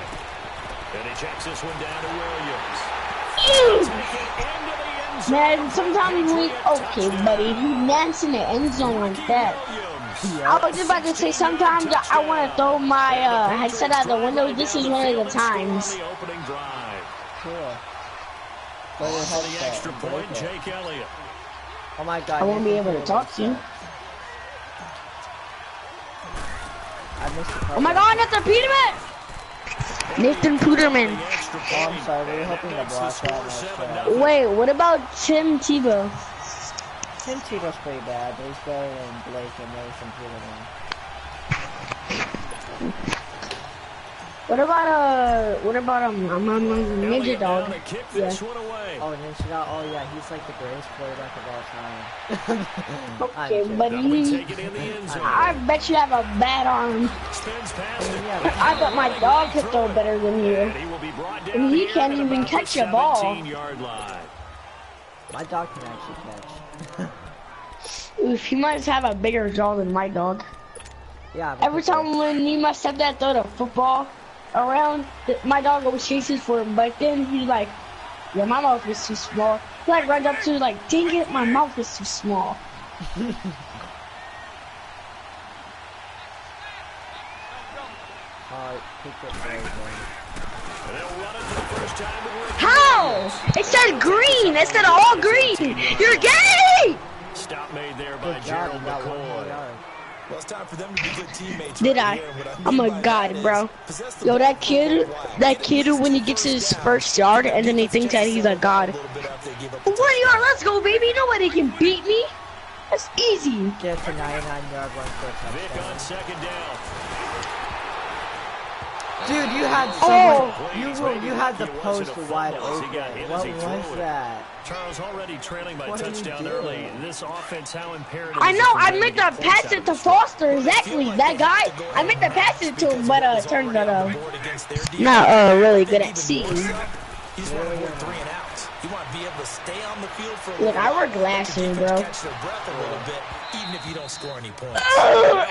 And he checks this one down to Williams. Ew. Take it into the end zone. Man, sometimes we okay, buddy. You dance in the end zone like that. I was just about to say sometimes I want to throw my headset out the window. This is one of the times. The opening drive. Cool. Throw your For the headset extra and point, break it. Jake Elliott. Oh my god. I won't be Nathan able to talk to you. I missed the part. Oh my God, Nathan Peterman! Nathan Peterman. The extra Oh, I'm point. sorry. We were hoping to Makes the block score that. 7-0. Wait, what about Tim Tebow? Tim Tebow's pretty bad, but he's better than Blake and Nathan Peterman. What about Ninja Elliott Dog? down to kick Yeah. this one away. Oh, Ninja Dog. Oh yeah, he's like the greatest quarterback of all time. Okay, I'm buddy. That'll be taken in the end zone. I bet you have a bad arm. Spins past it. Yeah, I bet my dog could throw better than you. And he will be brought down And he here can't at even about catch the a ball. 17-yard line. my dog can actually catch. Oof, he might have a bigger jaw than my dog. Yeah. Every time when me and my stepdad throw the football around, my dog always chases for him. But then he's like, yeah, my mouth is too small. He like runs up to me like, dang it, my mouth is too small. Pick it right And they'll run it for the first time. And we're How? It said green. It said all green. You're gay! Stop made there by Good job, Gerald you got 1 more McCoy. yard. Well, it's time for them to be good teammates. Did right I? here. What I'm mean a by god, that bro. is possess the Yo, ball that for kid, a while. that kid when he gets his first yard and then he thinks that he's a god. 1 yard, let's go, baby. Nobody can beat me. That's easy. Get to 99-yard run for a Vic touchdown. on second down. Dude, you had Oh. someone. You had the post wide open. What was that? Charles already trailing by What are you touchdown doing? early. This offense, how imperative. I is it know, for I them meant get to points pass out it of to this? Foster, exactly, that guy. I meant to pass it to him, but turns out not really good at seeing. He's one of 3 and outs. You want to be able to stay on the field for a Look, little I wear while, glasses, let the bro. defense catch their breath a little bit, even if you don't score any points.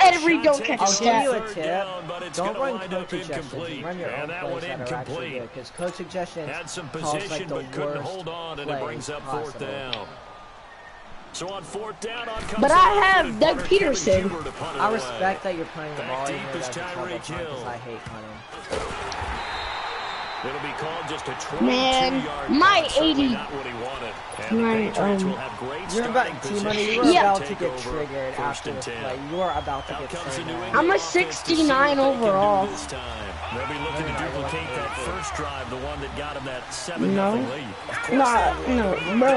Every don't catch a I'll give you stat. a tip. down, but it's Don't gonna run wind code up suggestions. incomplete. Run your And own that plays one that are actually incomplete. good. Because code suggestions Had some calls like position, the but couldn't worst hold on, and it brings plays up fourth possible. down. So on fourth down, on comes But the I left-footed have Doug punter, Peterson. Kevin Huber, to punt it I away. respect that you're punting the Back ball deep even though is that's a trouble Tyreek punt because Hill. I hate punting. It'll be called just a 22-yard Man, punt, my certainly 80 not what he wanted. And the my, Patriots will have great You're about, starting T-Money, you position were Yeah. about to take get over triggered first after and this 10. play. You are about to Out get comes the New triggered. England I'm a offense to see what 69 they can do overall. this time. They'll be looking to duplicate that first drive, the one that got him that 7-0 No. lead. No, bro.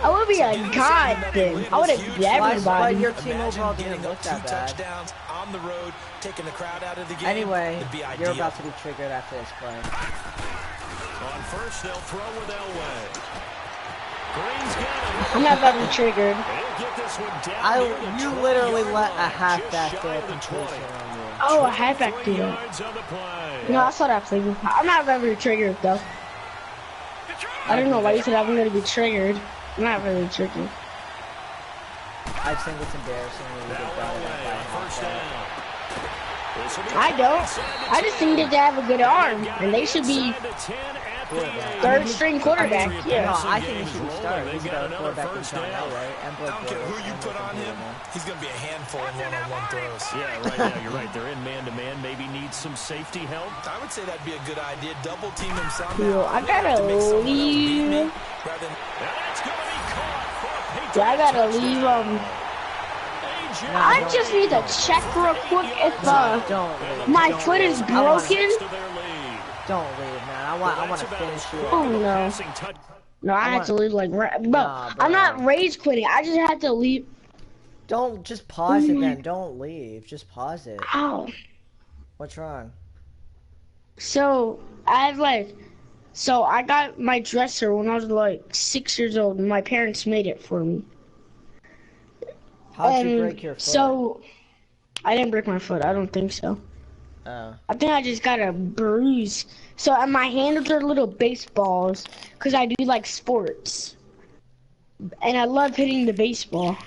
I would be a god then. I would have beat But everybody. your team Imagine overall getting didn't look up 2 that bad. touchdowns on the road, taking the crowd out of the game. Anyway, It'd be you're ideal. about to be triggered after this play. On first, they'll throw with Elway. Green's got him. I'm not about to be triggered. And he'll get this one down near the You 20-yard literally let a line, halfback just throw shy a of the completion 20. on you. Oh, a halfback 3 do that. yards on the play. No, I saw that play before. I'm not about to be triggered though. I don't know why you said I'm gonna be triggered. I'm not really triggered. I think it's embarrassing when you Now get batted Elway at on by a first halfback. down. This will be I don't. inside the I just 10. think that they have a good arm, Got and they should be inside the 10 at the 8. third string quarterback. No, Yeah. I think he should be starting. They've He's got got a another quarterback in first John down. Elway and I Blake don't care who Bortles you and put Nathan on him, Peterman. he's going to be a handful in one-on-one throws. Yeah, right now, you're right. They're in man-to-man. Maybe need some safety help. I would say that'd be a good idea. Double team him somehow. Yo, I gotta To make someone else beat me, leave. rather than And that's going to be caught for a Patriot Yeah, I gotta touchdown. leave. A.J. I just need to check real quick if Don't leave. my Don't foot is leave. I wanna- broken. to their lead. Don't leave, man. I want to finish you. Oh no. Passing touch- No, I had to leave like bro. Nah, I'm not bro. rage quitting. I just had to leave. Don't just pause it then. Don't leave. Just pause it. Ow. What's wrong? So I got my dresser when I was like 6 years old, and my parents made it for me. How'd you And break your foot? so I didn't break my foot. I don't think so. Oh. I think I just got a bruise. So and my handles are little baseballs because I do like sports, and I love hitting the baseball.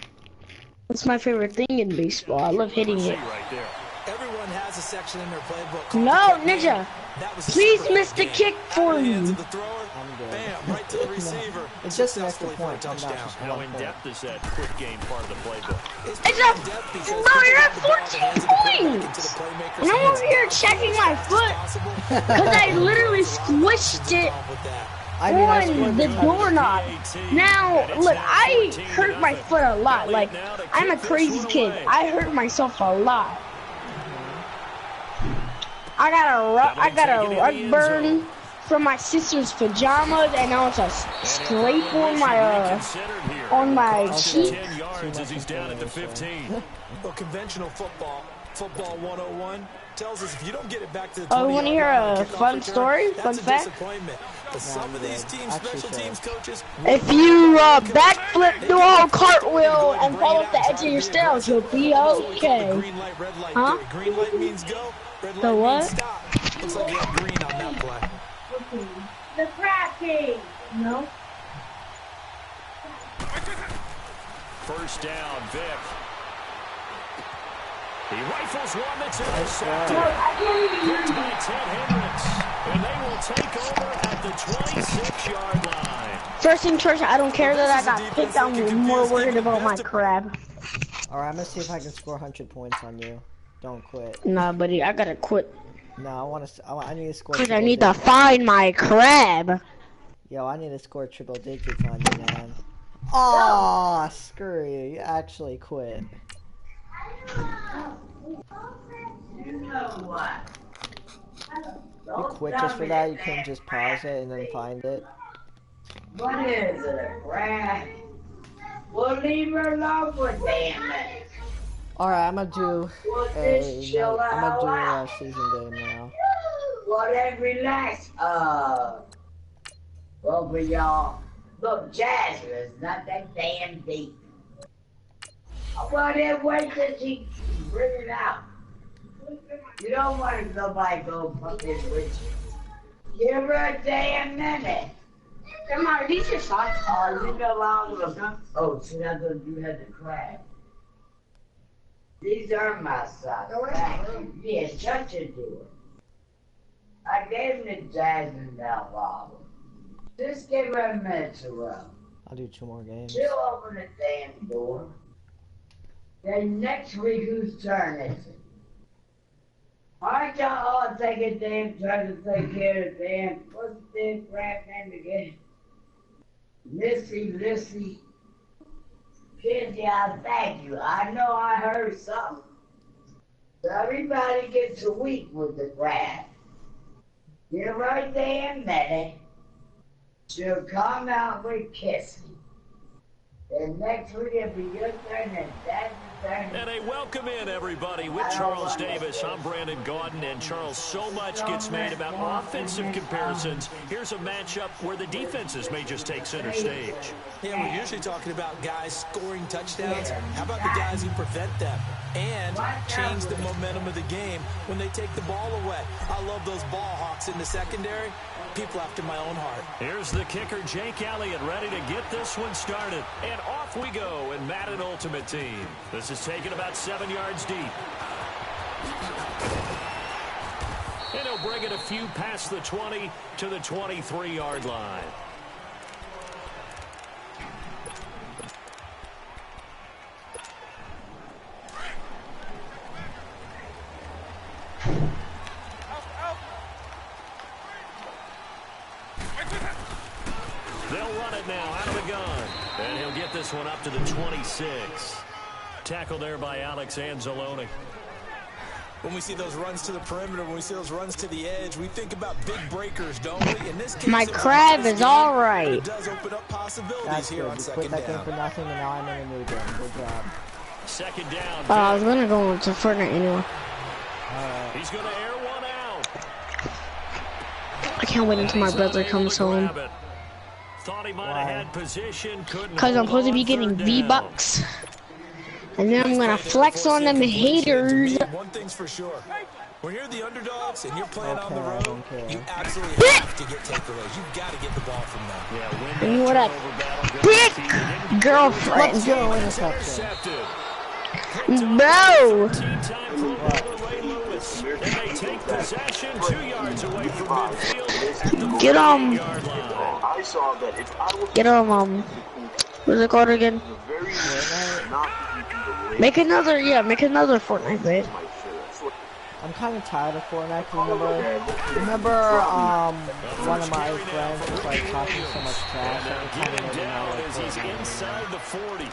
That's my favorite thing in baseball. I love hitting it. Right there. Everyone has a section in their playbook called No, the cut Ninja. man. That was a Please super miss the game. kick Out for of the hands me. of the thrower, I'm good. bam, right to the receiver. It's just an extra Successfully for a point. I'm not touchdown. just How one in point. depth is that quick game part of the playbook? It's It's pretty a in-depth because no. people You're get at the ball in the hands of the quarterback 14 into the points, playmaker's and I'm hands over here downfield checking as my fast as foot possible. because I literally There's a lot of options squished it involved with that. I mean, I on scored the the doorknob. Now, And it's look, now I 14 to hurt my nothing. foot a lot. Elliott Like, now to I'm a kick this crazy one kid. away. I hurt myself a lot. I got a rug burn from my sister's pajamas, and now it's a scrape on my cheek. 10 yards as he's down at the 15. Well, conventional football 101, tells us if you don't get it back to the 20-yard Oh, you want to hear line on a kickoff fun return, story? that's Fun a fact? disappointment. But some of these teams, Actually, special teams coaches, If you backflip, do a whole cartwheel, and fall off the edge of your stairs, you'll be okay. green light, red light Huh? theory. Green light means go, red The light what? means stop. Looks like you have green on that play. The crab cake. No. First down, Vic. He rifles one that's intercepted. I can't even hear Picked you. by Ted Hendricks. And they will take over at the 26-yard line. First thing first, I don't care that I got picked. I'm more worried about my crab. Alright, I'm gonna see if I can score 100 points on you. Don't quit. Nah, buddy, I gotta quit. No, I need to score. Cause I triple need to digits. find my crab. Yo, I need to score triple digits on you, man. Aw, screw you. You actually quit. You quit just for that? You couldn't just pause it and then find it? What is it, a crab? Well, leave her alone for damn minute. Alright, I'm gonna do a season game now. Well, then relax. Well, for y'all, look, Jasmine's not that damn deep. Well, then wait till she bring it out. You don't want nobody go fucking with you. Give her a damn minute. Come on, these are socks. Oh, you no longer look. Oh, she's not gonna do that to crab. These are my socks. Thank you. Yeah, shut your door. I gave them to Jasmine down Lava. Just give her a minute to run. I'll do 2 more games. She'll open the damn door. Then next week, whose turn is it? Why y'all all take a damn turn to take care of the damn, what's the damn crap name again? Lissy. Kinsey, I thank you. I know I heard something. So everybody gets a week with the crap. Give her a damn minute. She'll come out with kissing. Then next week it'll be your turn and Dad's turn. And a welcome in, everybody, with Charles Davis. I'm Brandon Gaudin, and Charles, so much gets made about offensive comparisons. Here's a matchup where the defenses may just take center stage. Yeah, we're usually talking about guys scoring touchdowns. How about the guys who prevent them and change the momentum of the game when they take the ball away? I love those ball hawks in the secondary. People after my own heart. Here's the kicker, Jake Elliott, ready to get this one started. And off we go in Madden Ultimate Team. This is taken about 7 yards deep. And he'll bring it a few past the 20 to the 23-yard line. They'll run it now out of the gun. And he'll get this one up to the 26. Tackled there by Alex Anzalone. When we see those runs to the perimeter, when we see those runs to the edge, we think about big breakers, don't we? In this case, My crab is all right. It does open up possibilities That's here good. on You second quit that game down. for nothing and now I'm in a new game. Good job. Second down. I was gonna go into Fortnite anyway. He's going to air one out. I can't wait until my brother comes home. Thought he might have had position, couldn't Cause I'm hold supposed to be on getting third down. V-Bucks. And then I'm gonna flex on them haters. One thing's for sure. When you're the underdogs and you're playing on the Okay, I road, don't care. you absolutely have to get takeaways. You've got to get the ball from them. Yeah, And what a dick girlfriend. Let's go, interception. Bro! Get him. Get him, what's it called again? Make another Fortnite, right? I'm kind of tired of Fortnite. Remember, one of my friends was like talking so much trash every time he made he's inside the 40.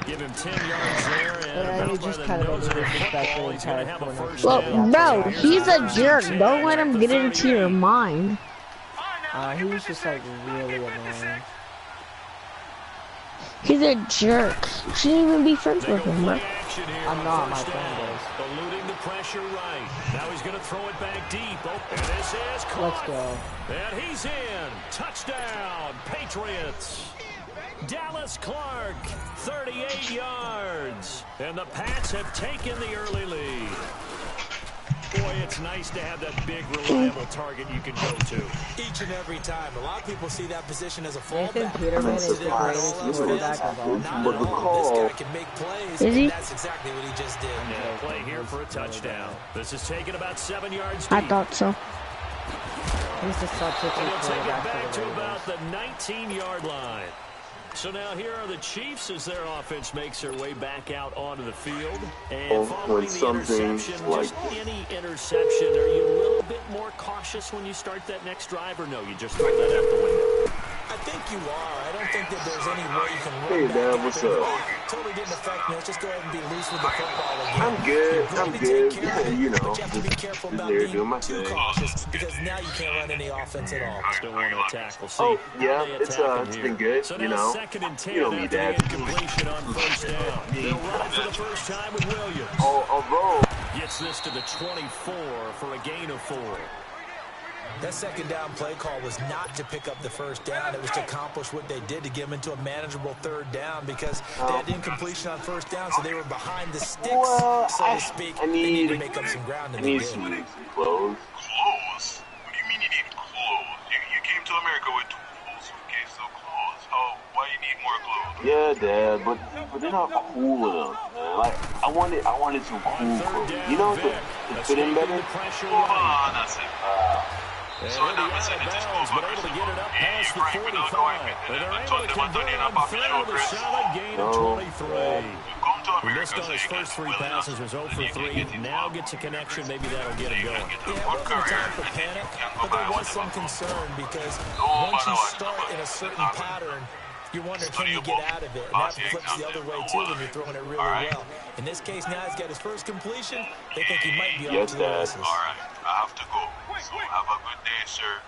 Give him 10 yards there. And he just kind of made me disrespect the entire Fortnite. Well, bro, he's a jerk. Don't let him get into your mind. He was just like really annoying. He's a jerk. You shouldn't even be friends with him, bro. I'm not, my friend is. Eluding the pressure right. Now he's going to throw it back deep. Oh, and this is caught. Let's go. And he's in. Touchdown, Patriots. Dallas Clark, 38 yards. And the Pats have taken the early lead. Boy, it's nice to have that big, reliable target you can go to. Each and every time. A lot of people see that position as a fallback. Nathan Peterman is the greatest quarterback of all time. But this guy can make plays. Is he? That's exactly what he just did. Yeah, play here for a touchdown. This is taken about 7 yards deep. I thought so. He's the substitute And he'll take it quarterback back for to the about Raiders. the 19-yard line. So now here are the Chiefs as their offense makes their way back out onto the field. And following the interception, just any interception, are you a little bit more cautious when you start that next drive, or no, you just throw that out the window? I think you are. I don't think that there's any way you can run Hey, back Dad, up what's and up? back. Totally didn't affect me. Let's just go ahead and be loose with the football again. I'm good. You're I'm going to take good. care of it, You know, but you have to be careful just about here being doing my too thing. cautious because now you can't run any offense at all. Still want to tackle. See, Oh, how yeah, they it's attack him been here. good, So you now know. 2nd and 10 You know me, after the Dad. incompletion on first down. They'll run for the first time with Williams. I'll roll. Gets this to the 24 for a gain of 4. That second down play call was not to pick up the first down. It was to accomplish what they did to get them into a manageable third down because they had incompletion on first down, so they were behind the sticks, Well, so to speak. I They need to need, make up some ground, I and they need did. some clothes. Clothes? What do you mean you need clothes? You came to America with 2 full suitcases of clothes. Oh, why you need more clothes? Yeah, Dad, but they're not cool enough, man. Like, I wanted some cool clothes. You know, to fit in better. Oh, that's it. So now it's out of bounds, but able to get it up past the 45. And they're able to convert on third with a solid gain of 23. He missed on his first 3 passes, was 0 for 3. Now gets a connection, maybe that'll get him going. Yeah, it wasn't time for panic, but there was some concern because once you start in a certain pattern, you're wondering, can you get out of it? And that flips the other way, too, when you're throwing it really well. In this case, now he's got his first completion. They think he might be off to the races. All right, I have to go. So have a good day, sir.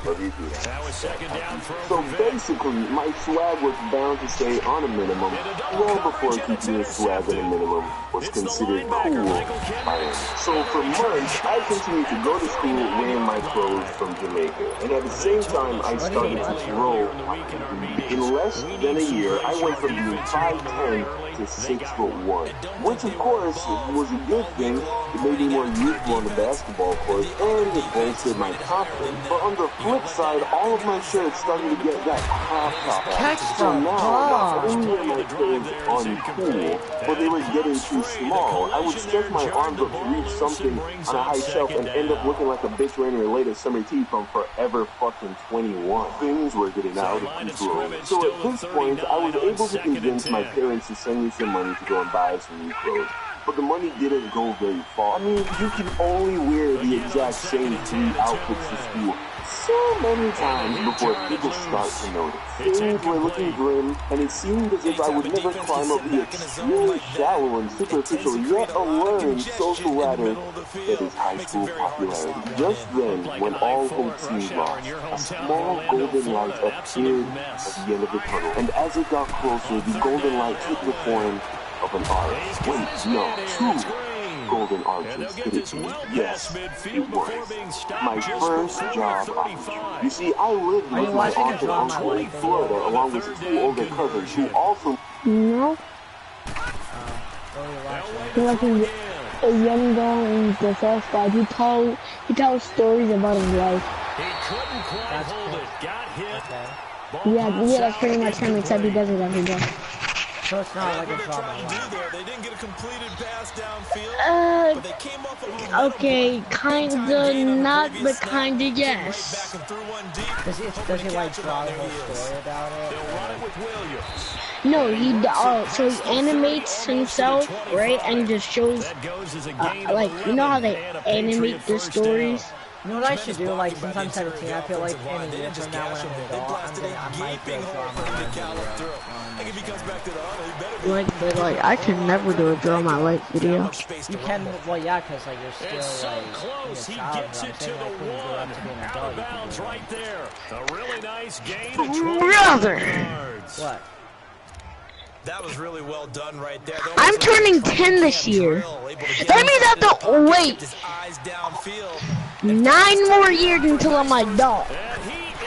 Love you too. That was 2nd down throw So for Vic. basically, my swag was bound to stay on a minimum well before keeping your swag at a minimum was considered cool by him. So for months, I continued to go to school wearing my clothes from Jamaica, and at the same time, I started to grow. In less than a year, I went from being 5'10" to 6'1", which of course was a good thing. It made me more youthful on the basketball court, and it bolstered my confidence. But on the flip side, all of my shirts started to get that crop top Catch out. So the now, not ball. only were my clothes uncool, but they were getting too small. I would stretch my arms up to reach something on a high shelf and end up looking like a bitch wearing her latest summer tea from Forever fucking 21. Things were getting out of control. So at this point, I was able to convince my parents to send me some money to go and buy some new clothes. But the money didn't go very far. I mean, you can only wear the exact same 3 outfits to school so many times before people start to notice. Things were looking grim, and it seemed as if I would never climb up the extremely shallow and superficial yet alluring social ladder that is high school popularity. Just then, when all hope seemed lost, a small golden light appeared at the end of the tunnel. And as it got closer, the golden light took the form of an arc. Wait, no, 2. golden arches And they'll to get the this team. well Yes, past it midfield before was being stopped my just first before job the opportunity. 35. You see, I lived Are you with my watching a aunt and draw my uncle in life video? Florida, along with two older cousins who also. No. He's like a young guy in the South Side. He tells stories about his life. He couldn't quite hold it. Got hit. Okay. Yeah, that's pretty much him, except he does it every day. So it's not like a What they're draw trying my to life. do there, they didn't get a completed pass downfield, but they came up with a momentum Okay, play. Big time kinda gain on the not, previous but snap. kinda Came yes. right back and threw one deep. Does hoping he to like catch him draw on the their whole heels. story about it? They'll run it with Williams. No, he animates himself, right, and just shows, That goes as a gain of like, you know how 11 they and a animate Patriot their first down. stories? You know what I should do? Like, since I'm Blocking by the 17, I feel like interior in a of the year offensive from now line. when They I'm an didn't just adult, gash him, I might gaping go hole draw for my him to life gallop video through. on I think if he comes channel. back to the huddle, he better be. Like, I can never do a draw my life video. You can, well, yeah, because, like, you're still, It's so like, in close. your He childhood. gets I'm it to saying, the like, when you grow up one. to be an Out adult, of you can bounds do it. right there. A really nice gain of Brother. 20 yards. What? That was really well done right there. I'm turning 10 this year. That means I have to wait 9 more years until I'm an adult.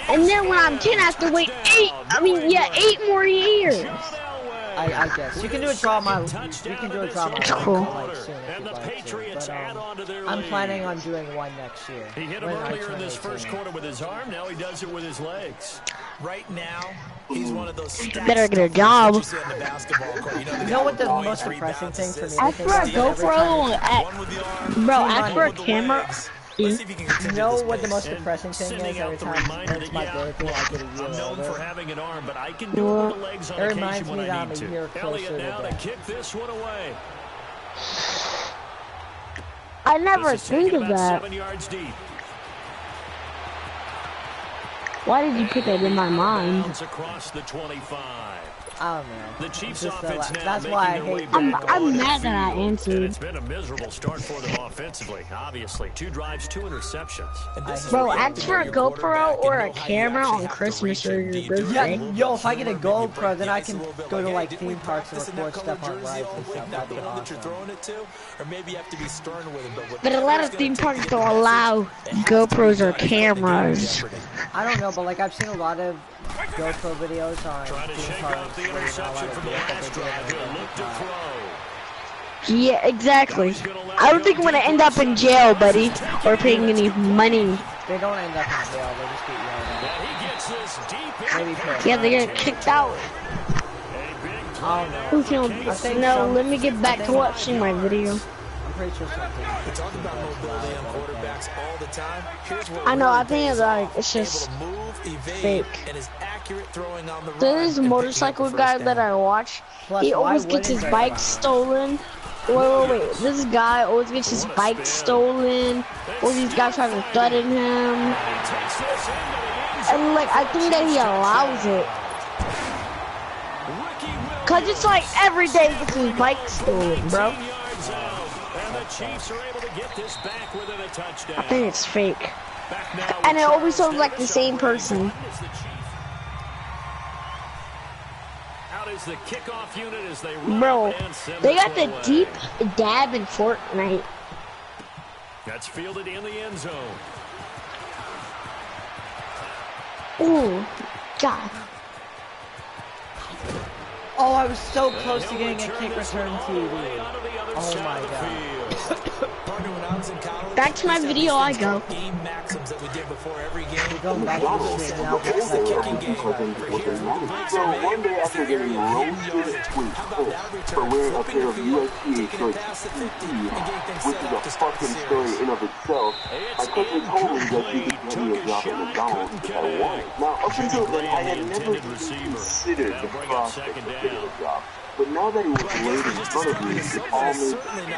And then when I'm 10, I have to wait 8 more years. I guess. You can do a draw my, you can do a draw my, Cool. like, soon if And you'd the like Patriots to. add on to their I'm lead. planning on doing one next year. He hit him when I earlier in turn this 18. first quarter with his arm. Now he does it with his legs. Right now, he's one of those Better get a job. You know what the most depressing thing for me Ask to for a think about every GoPro, time bro, ask for a camera. you know what the most depressing thing is every time when it's my birthday I get a year I'm known for older? having an arm, but I can do it with the legs on It occasion reminds when me that I I'm need a to. year closer Elliott to now to death. kick this one away. I never This is think taken of about that. 7 yards deep. Why did you put that in my mind? Bounce across the 25. I don't know. The Chiefs Just offense now that's making why I their way hate back I'm on mad that I the field. And answered. it's been a miserable start for them offensively, obviously. 2 drives, 2 interceptions. Bro, ask for a GoPro or a camera on Christmas or your birthday. Yeah, yo, if I get a GoPro, then I can go to like theme parks and record stuff on rides and stuff. That'd be awesome. But a lot of theme parks don't allow GoPros or cameras. I don't know, but like I've seen a lot of GoPro videos on Trying to theme shake parks off the where you're not interception allowed from to the do it, but last they do it drive. on He'll the look to theme park. throw. Yeah, exactly. I don't think I'm gonna end up in jail, buddy, or paying any money. They don't end up in jail, they just get yelled at. And he gets this deep in. Maybe put Yeah, they get kicked out. A big I don't know. Okay, no, let me get back to watching my video. I'm pretty sure something. We talk about mobility on quarterbacks all the time. Here's what I know, really I think it's pays like, off. it's just Able to move, evade, fake. and is accurate throwing on the run There's a and motorcycle picking up guy the that first I watch. Plus, He why always gets his wouldn't they bike allow it? stolen. Wait. This guy always gets his bike stolen. All these guys try to threaten him. And like, I think that he allows it. Cause it's like every day he gets his bike stolen, bro. And the Chiefs are able to get this back within a touchdown. I think it's fake. Back now And with it always Charles sounds like the Davis same operating person. one as the Chiefs. Out is the kickoff unit as they run Bro, up and send they this got one the away. deep dab in Fortnite. That's fielded in the end zone. Ooh, God. Oh, I was so close to getting a kick return TV. Oh my god. Back to my video I go. game maxims that we did before every game. We're going back to the street now. The older I was cousins with a knife. So one day after getting roasted to a pulp for wearing a pair of USPA shorts which is a fucking story in of itself, my cousin told me that he could get me a job at McDonald's if I wanted. Now, up until then, I had never even considered the prospect of getting a job. But now that it was laid in front of me, it all made sense.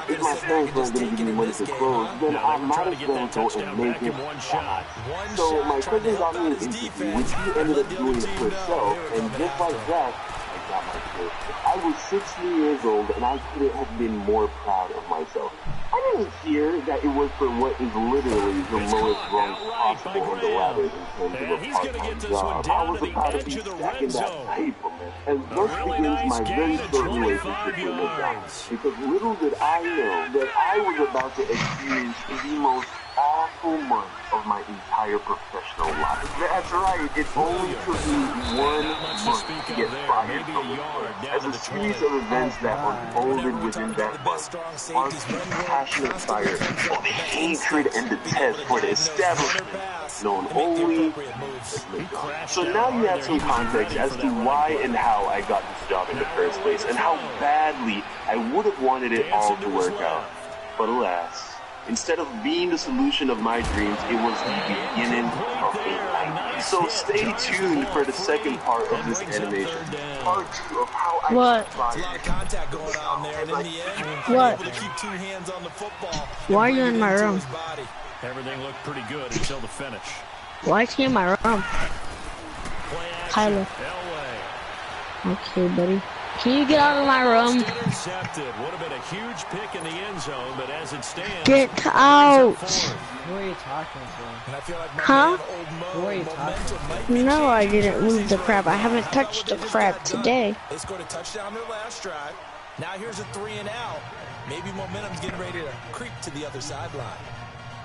If my parents weren't going to give me money for clothes, then I might as well go and make it happen. So my cousin got me an interview, which he ended up doing herself, and just like that, I got my first. I was 16 years old, and I couldn't have been more proud of myself. I didn't hear that it was for what is literally the lowest rung possible on the ladder in terms of a part-time job. I was about to be stacking that paper, man. And thus begins my very short relationship with McDonald's. Because little did I know that I was about to experience the most awful month of my entire professional life. That's right, it only took me 1 month to get fired from the place. As a series of events that unfolded within that month sparked the passionate fire of hatred and detest for the establishment known only as McDonald's. So now you have some context as to why and how I got this job in the first place, and how badly I would have wanted it all to work out. But alas, instead of being the solution of my dreams, it was the beginning of a nightmare. So stay tuned for the second part of this animation. Part 2 of how I What? A lot of contact going on there, and in the end, What? able to keep 2 hands on the football. Why are you in my room? Everything looked pretty good until the finish. Why is he in my room? Play action. Tyler. Elway. Okay, buddy. Can you get out of my room? Intercepted. Would have been a huge pick in the end zone, but as it stands, Get out! Who are you talking to? And I feel like Huh? Who are you talking to? No, I didn't move the crap. I haven't touched the crap today. They scored a touchdown their last drive. Now here's a 3 and out. Maybe momentum's getting ready to creep to the other sideline.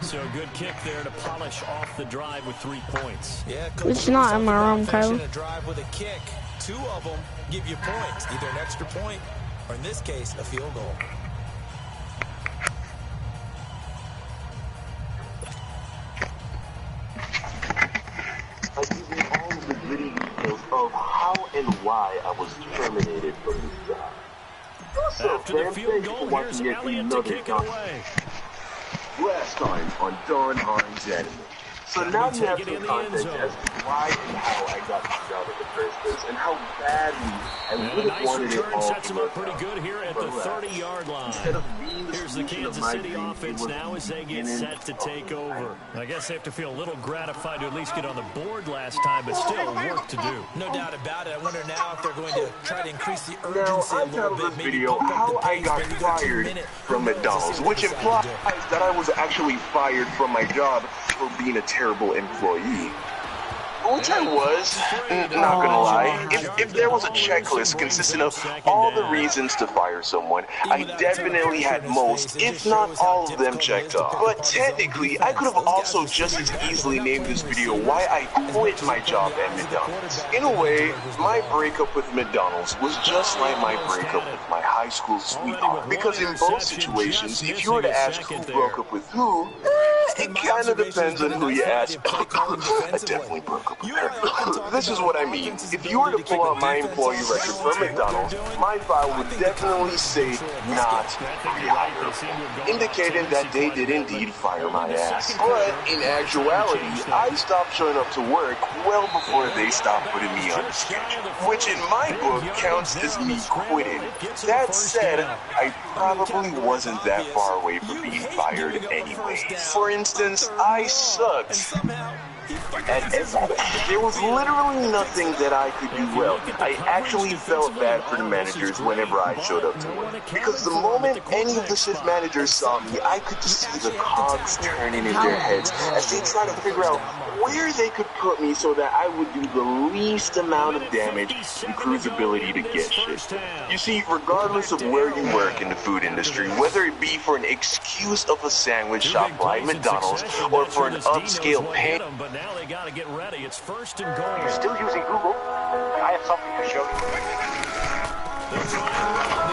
So a good kick there to polish off the drive with 3 points. Yeah, It's not in my room, Kyle. A drive with a kick. 2 of them give you points, either an extra point or, in this case, a field goal. I give you all of the gritty details of how and why I was terminated from this job. What's up, After the fam? field Thank you goal, for here's watching yet Elliott to another kick it away. Last time on Don Hines Anime. So now you have some context as to why and how I got this job in the first place, and how badly I And would a have nice wanted it return all sets to him up work pretty out. good here at the 30-yard line. Instead of being the Here's the solution of Kansas my City dreams, it offense was now as they get beginning set to of take a over. I guess they have to feel a little gratified to at least get on the board last time, but still work to do. No doubt about it. I wonder now if they're going to try to increase the Now, urgency I a little titled bit. this Maybe video, pump up How the I pace, Got maybe go to a Fired minute. from Who knows? Let's McDonald's, see what which they decide to implies do. that I was actually fired from my job for being a terrible employee. Which I was, not gonna lie. If there was a checklist consisting of all the reasons to fire someone, I definitely had most, if not all of them checked off. But technically, I could have also just as easily named this video why I quit my job at McDonald's. In a way, my breakup with McDonald's was just like my breakup with my high school sweetheart. Because in both situations, if you were to ask who broke up with who, it kind of depends on who you ask. I definitely broke up with her. This is what I mean. If you were to pull out my employee record from McDonald's, my file would definitely say not rehired, indicating that they did indeed fire my ass. But in actuality, I stopped showing up to work well before they stopped putting me on the schedule, which in my book counts as me quitting. That said, I probably wasn't that far away from being fired anyway. For instance, I sucked at everything. There was literally nothing that I could do well. I actually felt bad for the managers whenever I showed up to work. Because the moment any of the shift managers saw me, I could just see the cogs turning in their heads as they try to figure out where they could put me so that I would do the least amount of damage and crew's ability to get shit. You see, regardless of where you work in the food industry, whether it be for an excuse of a sandwich shop like McDonald's or for an upscale pan. But now they got to get ready. It's first and goal. You're still using Google? I have something to show you.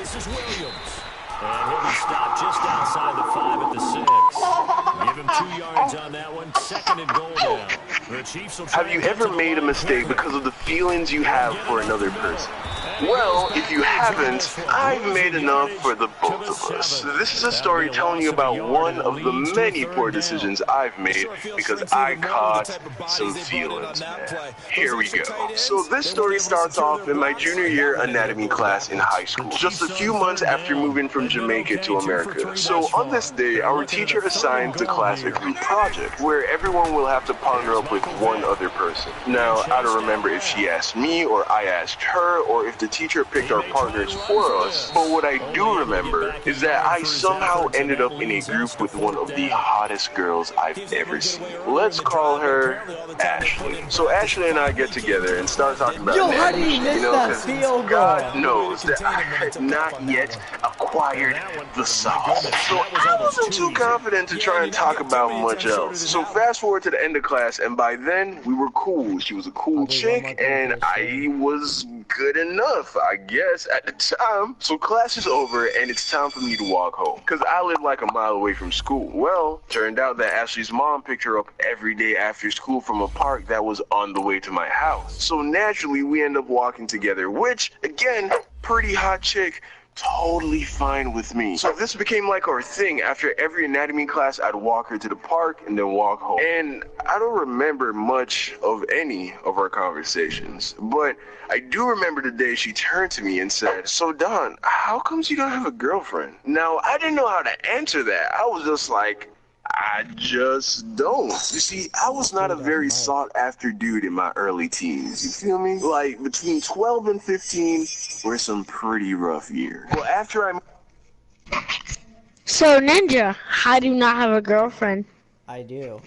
This is Williams. And he'll be stopped just outside the 5 at the 6. Give him 2 yards on that one. Second and goal now. The Chiefs will try. Have you ever made a mistake because of the feelings you have for another person? Well, if you haven't, I've made enough for the both of us. This is a story telling you about one of the many poor decisions I've made because I caught some feelings, man. Here we go. So this story starts off in my junior year anatomy class in high school, just a few months after moving from Jamaica to America. So on this day, our teacher assigned the class a group project where everyone will have to partner up with one other person. Now, I don't remember if she asked me or I asked her or if the the teacher picked our partners for us. But what I do remember is that I somehow ended up in a group with one of the hottest girls I've ever seen. Let's call her Ashley. So Ashley and I get together and start talking about Yo, how do you marriage, miss that field goal? God knows that I had not yet acquired the sauce. So I wasn't too confident to try and talk about much else. So fast forward to the end of class, and by then we were cool. She was a cool chick, and I was good enough, I guess, at the time. So class is over, and it's time for me to walk home, because I live like a mile away from school. Well, turned out that Ashley's mom picked her up every day after school from a park that was on the way to my house. So naturally, we end up walking together, which, again, pretty hot chick, totally fine with me. So this became like our thing. After every anatomy class, I'd walk her to the park and then walk home. And I don't remember much of any of our conversations, but I do remember the day she turned to me and said, "So Don, how comes you don't have a girlfriend?" Now, I didn't know how to answer that. I was just like, I just don't. You see, I was not a very sought-after dude in my early teens, you feel me? Like, between 12 and 15 were some pretty rough years. Well, after I... So, Ninja, how do you not have a girlfriend? I do.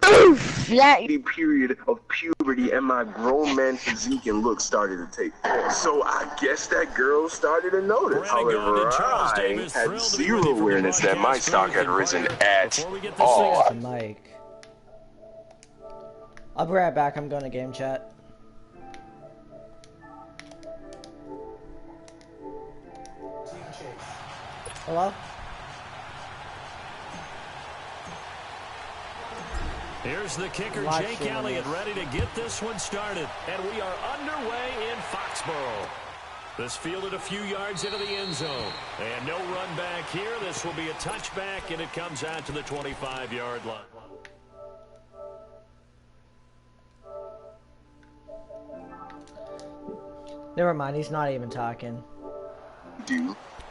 Oof, that... A period of puberty and my grown man physique and look started to take place. So I guess that girl started to notice. However, I had zero awareness that my stock had risen at all. Mike. I'll be right back. I'm going to game chat. Hello? Here's the kicker, Jake Elliott, ready to get this one started. And we are underway in Foxborough. This fielded a few yards into the end zone. And no run back here. This will be a touchback, and it comes out to the 25-yard line. Never mind, he's not even talking.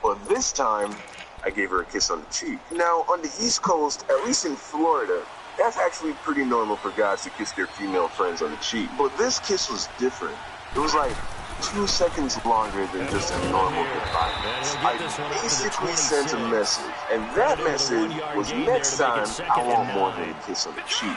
But this time, I gave her a kiss on the cheek. Now, on the East Coast, at least in Florida, that's actually pretty normal for guys to kiss their female friends on the cheek. But this kiss was different. It was like 2 seconds longer than just a normal goodbye. I basically sent a message, and that message was next time I want more than a kiss on the cheek.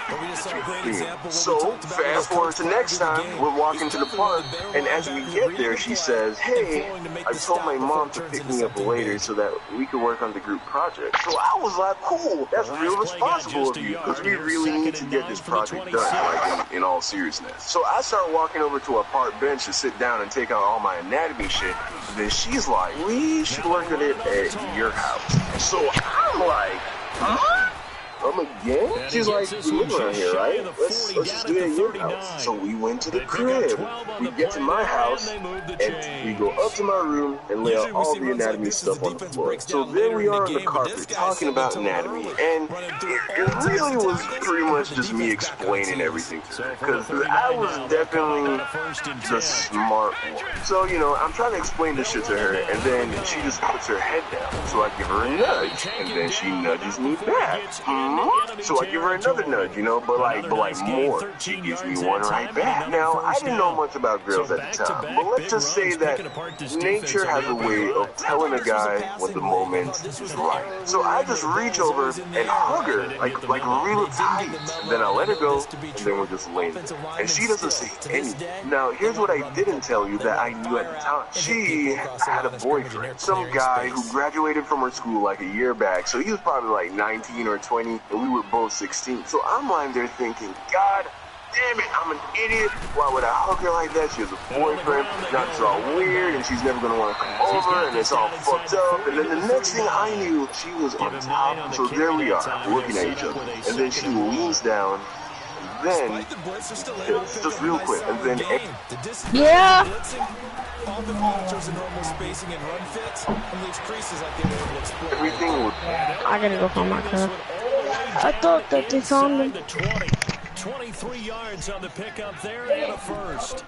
So, fast forward to next time, we're walking to the park, and as we get there, she says, "Hey, I told my mom to pick me up later so that we could work on the group project." So I was like, cool, that's real responsible of you, because we really need to get this project done, like in all seriousness. So I start walking over to our park bench to sit down and take out all my anatomy shit. And then she's like, "We should work on it at your house." So I'm like, huh? Again? She's like, "You live around here, right? Let's just do it at your house." So we went to the crib. We get to my house, and we go up to my room and lay out all the anatomy stuff on the floor. So there we are on the carpet talking about anatomy, and it really was pretty much just me explaining everything to her, because I was definitely the smart one. So, you know, I'm trying to explain this shit to her, and then she just puts her head down. So I give her a nudge, and then she nudges me back. So I give her another nudge, you know, but like more. She gives me one right back. Now, I didn't know much about girls at the time, but let's just say that nature has a way of telling a guy when the moment is right. So I just reach over and hug her, like really tight. Then I let her go, and then we're just laying there. And she doesn't say anything. Now, here's what I didn't tell you that I knew at the time. She had a boyfriend, some guy who graduated from her school like a year back, so he was probably like 19 or 20, and we were both 16. So I'm lying there thinking, God damn it, I'm an idiot. Why would I hug her like that? She has a boyfriend. Now it's all weird, and she's never going to want to come over, and it's all fucked up. And then the next thing I knew, she was on top. So there we are, looking at each other. And then she leans down, and then, just real quick, and then... Yeah! Everything would... I gotta go home, my car. I thought that they saw me. 23 yards on the pickup there and a first.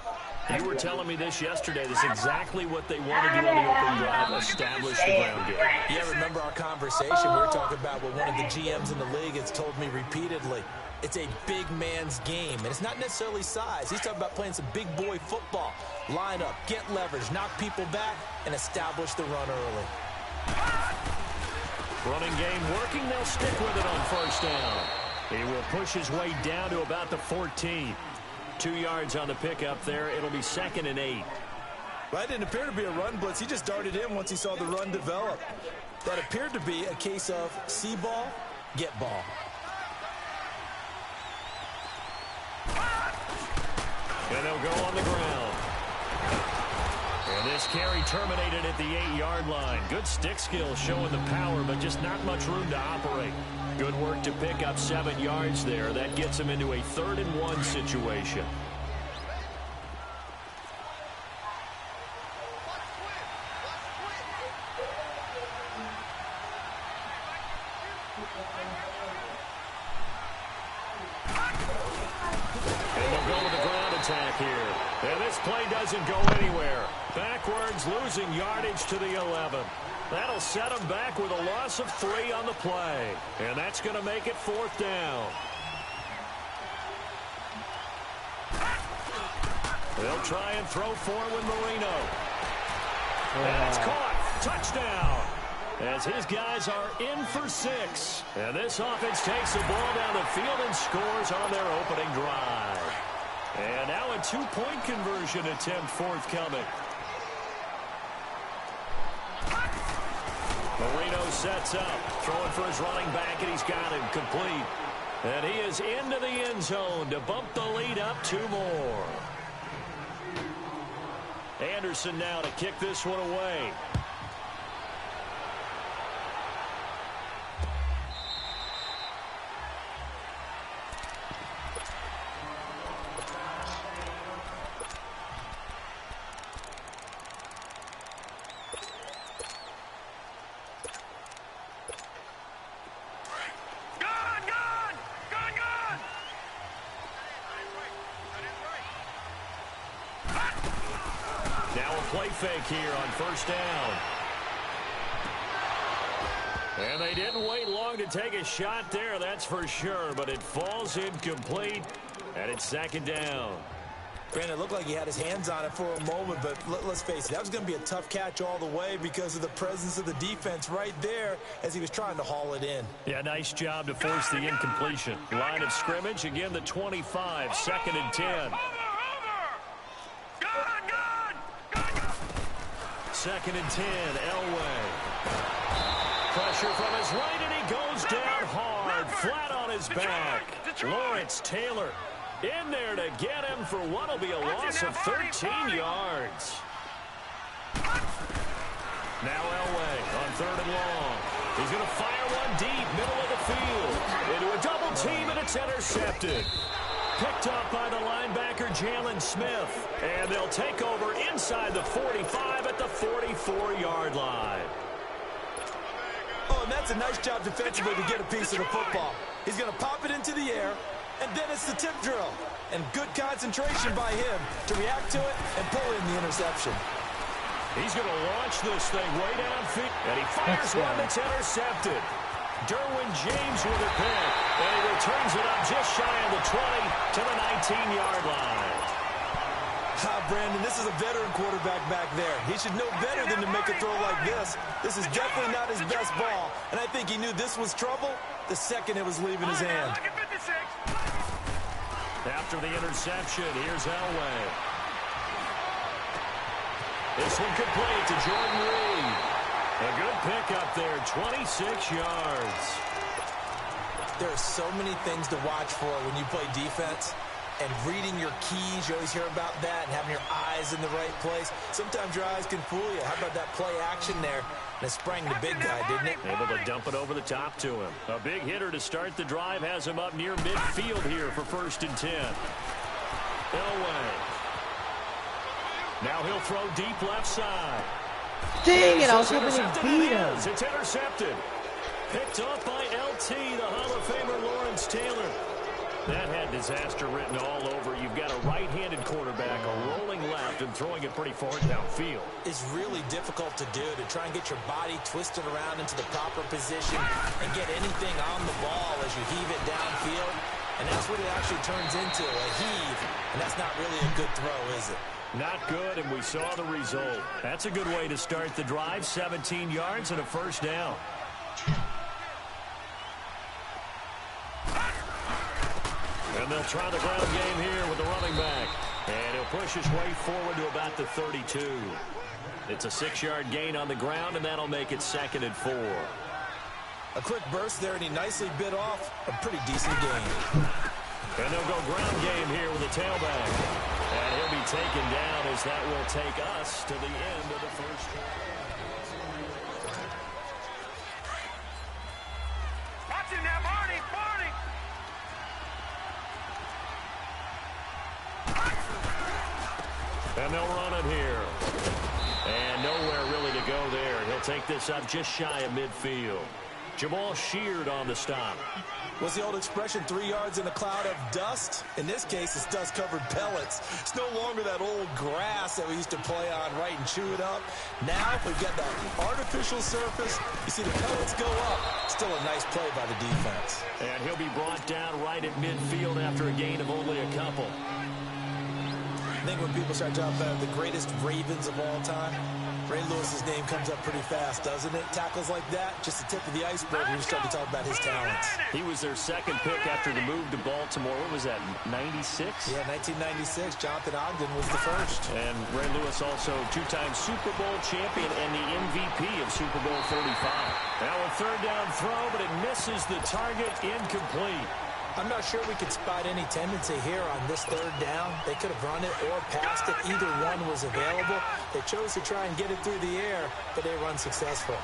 You were telling me this yesterday. This is exactly what they want to do on the open drive, establish the ground game. Yeah, remember our conversation? We were talking about what one of the GMs in the league has told me repeatedly. It's a big man's game, and it's not necessarily size. He's talking about playing some big boy football. Line up, get leverage, knock people back, and establish the run early. Running game working. They'll stick with it on first down. He will push his way down to about the 14. 2 yards on the pickup there. It'll be 2nd and 8. That didn't appear to be a run blitz. He just darted in once he saw the run develop. That appeared to be a case of see ball, get ball. And they'll go on the ground. And this carry terminated at the 8-yard line. Good stick skills showing the power, but just not much room to operate. Good work to pick up 7 yards there. That gets him into a 3rd and 1 situation. Here. And this play doesn't go anywhere. Backwards, losing yardage to the 11. That'll set him back with a loss of 3 on the play. And that's going to make it 4th down. They'll try and throw for with Marino. That's caught. Touchdown. As his guys are in for 6. And this offense takes the ball down the field and scores on their opening drive. And now a 2-point conversion attempt forthcoming. Marino sets up, throwing for his running back, and he's got him complete. And he is into the end zone to bump the lead up 2 more. Anderson now to kick this one away. Play fake here on first down. And they didn't wait long to take a shot there, that's for sure, but it falls incomplete, and it's 2nd down. Brandon, it looked like he had his hands on it for a moment, but let's face it, that was going to be a tough catch all the way because of the presence of the defense right there as he was trying to haul it in. Yeah, nice job to force the incompletion. Line of scrimmage, again the 25, 2nd and 10. 2nd and 10, Elway. Pressure from his right, and he goes down hard, flat on his back. Lawrence Taylor in there to get him for what will be a loss of 13 yards. Now Elway on 3rd and long. He's going to fire one deep, middle of the field. Into a double team, and it's intercepted. Picked up by the linebacker, Jalen Smith. And they'll take over inside the 45 at the 44-yard line. Oh, and that's a nice job defensively to get a piece of the football. He's going to pop it into the air, and then it's the tip drill. And good concentration by him to react to it and pull in the interception. He's going to launch this thing way downfield. And he fires one that's intercepted. Derwin James with a pick, and he returns it up just shy of the 20 to the 19-yard line. Brandon, this is a veteran quarterback back there. He should know better than to make a throw like this. This is definitely not his best ball, and I think he knew this was trouble the second it was leaving his hand. After the interception, here's Elway. This one complete to Jordan Reed. A good pickup there, 26 yards. There are so many things to watch for when you play defense. And reading your keys, you always hear about that, and having your eyes in the right place. Sometimes your eyes can fool you. How about that play action there? And it sprang the big guy, didn't it? Able to dump it over the top to him. A big hitter to start the drive has him up near midfield here for 1st and 10. Elway. Now he'll throw deep left side. Dang it, I was hoping to beat him. It's intercepted. Picked up by LT, the Hall of Famer Lawrence Taylor. That had disaster written all over. You've got a right-handed quarterback, a rolling left, and throwing it pretty far downfield. It's really difficult to do, to try and get your body twisted around into the proper position and get anything on the ball as you heave it downfield. And that's what it actually turns into, a heave. And that's not really a good throw, is it? Not good, and we saw the result. That's a good way to start the drive. 17 yards and a first down. And they'll try the ground game here with the running back. And he'll push his way forward to about the 32. It's a 6-yard gain on the ground, and that'll make it 2nd and 4. A quick burst there, and he nicely bit off a pretty decent gain. And they'll go ground game here with the tailback. And he'll be taken down as that will take us to the end of the first quarter. Watch him now, Barney! Barney! And they'll run it here. And nowhere really to go there. He'll take this up just shy of midfield. Jamal Sheard on the stop. What's the old expression, 3 yards in a cloud of dust? In this case, it's dust-covered pellets. It's no longer that old grass that we used to play on, right, and chew it up. Now we've got that artificial surface. You see the pellets go up. Still a nice play by the defense. And he'll be brought down right at midfield after a gain of only a couple. I think when people start talking about the greatest Ravens of all time, Ray Lewis's name comes up pretty fast, doesn't it? Tackles like that, just the tip of the iceberg when you start to talk about his talents. He was their 2nd pick after the move to Baltimore. What was that, 96? Yeah, 1996. Jonathan Ogden was the first. And Ray Lewis also 2-time Super Bowl champion and the MVP of Super Bowl 35. Now a 3rd down throw, but it misses the target, incomplete. I'm not sure we could spot any tendency here on this 3rd down. They could have run it or passed it. Either one was available. They chose to try and get it through the air, but they run successful.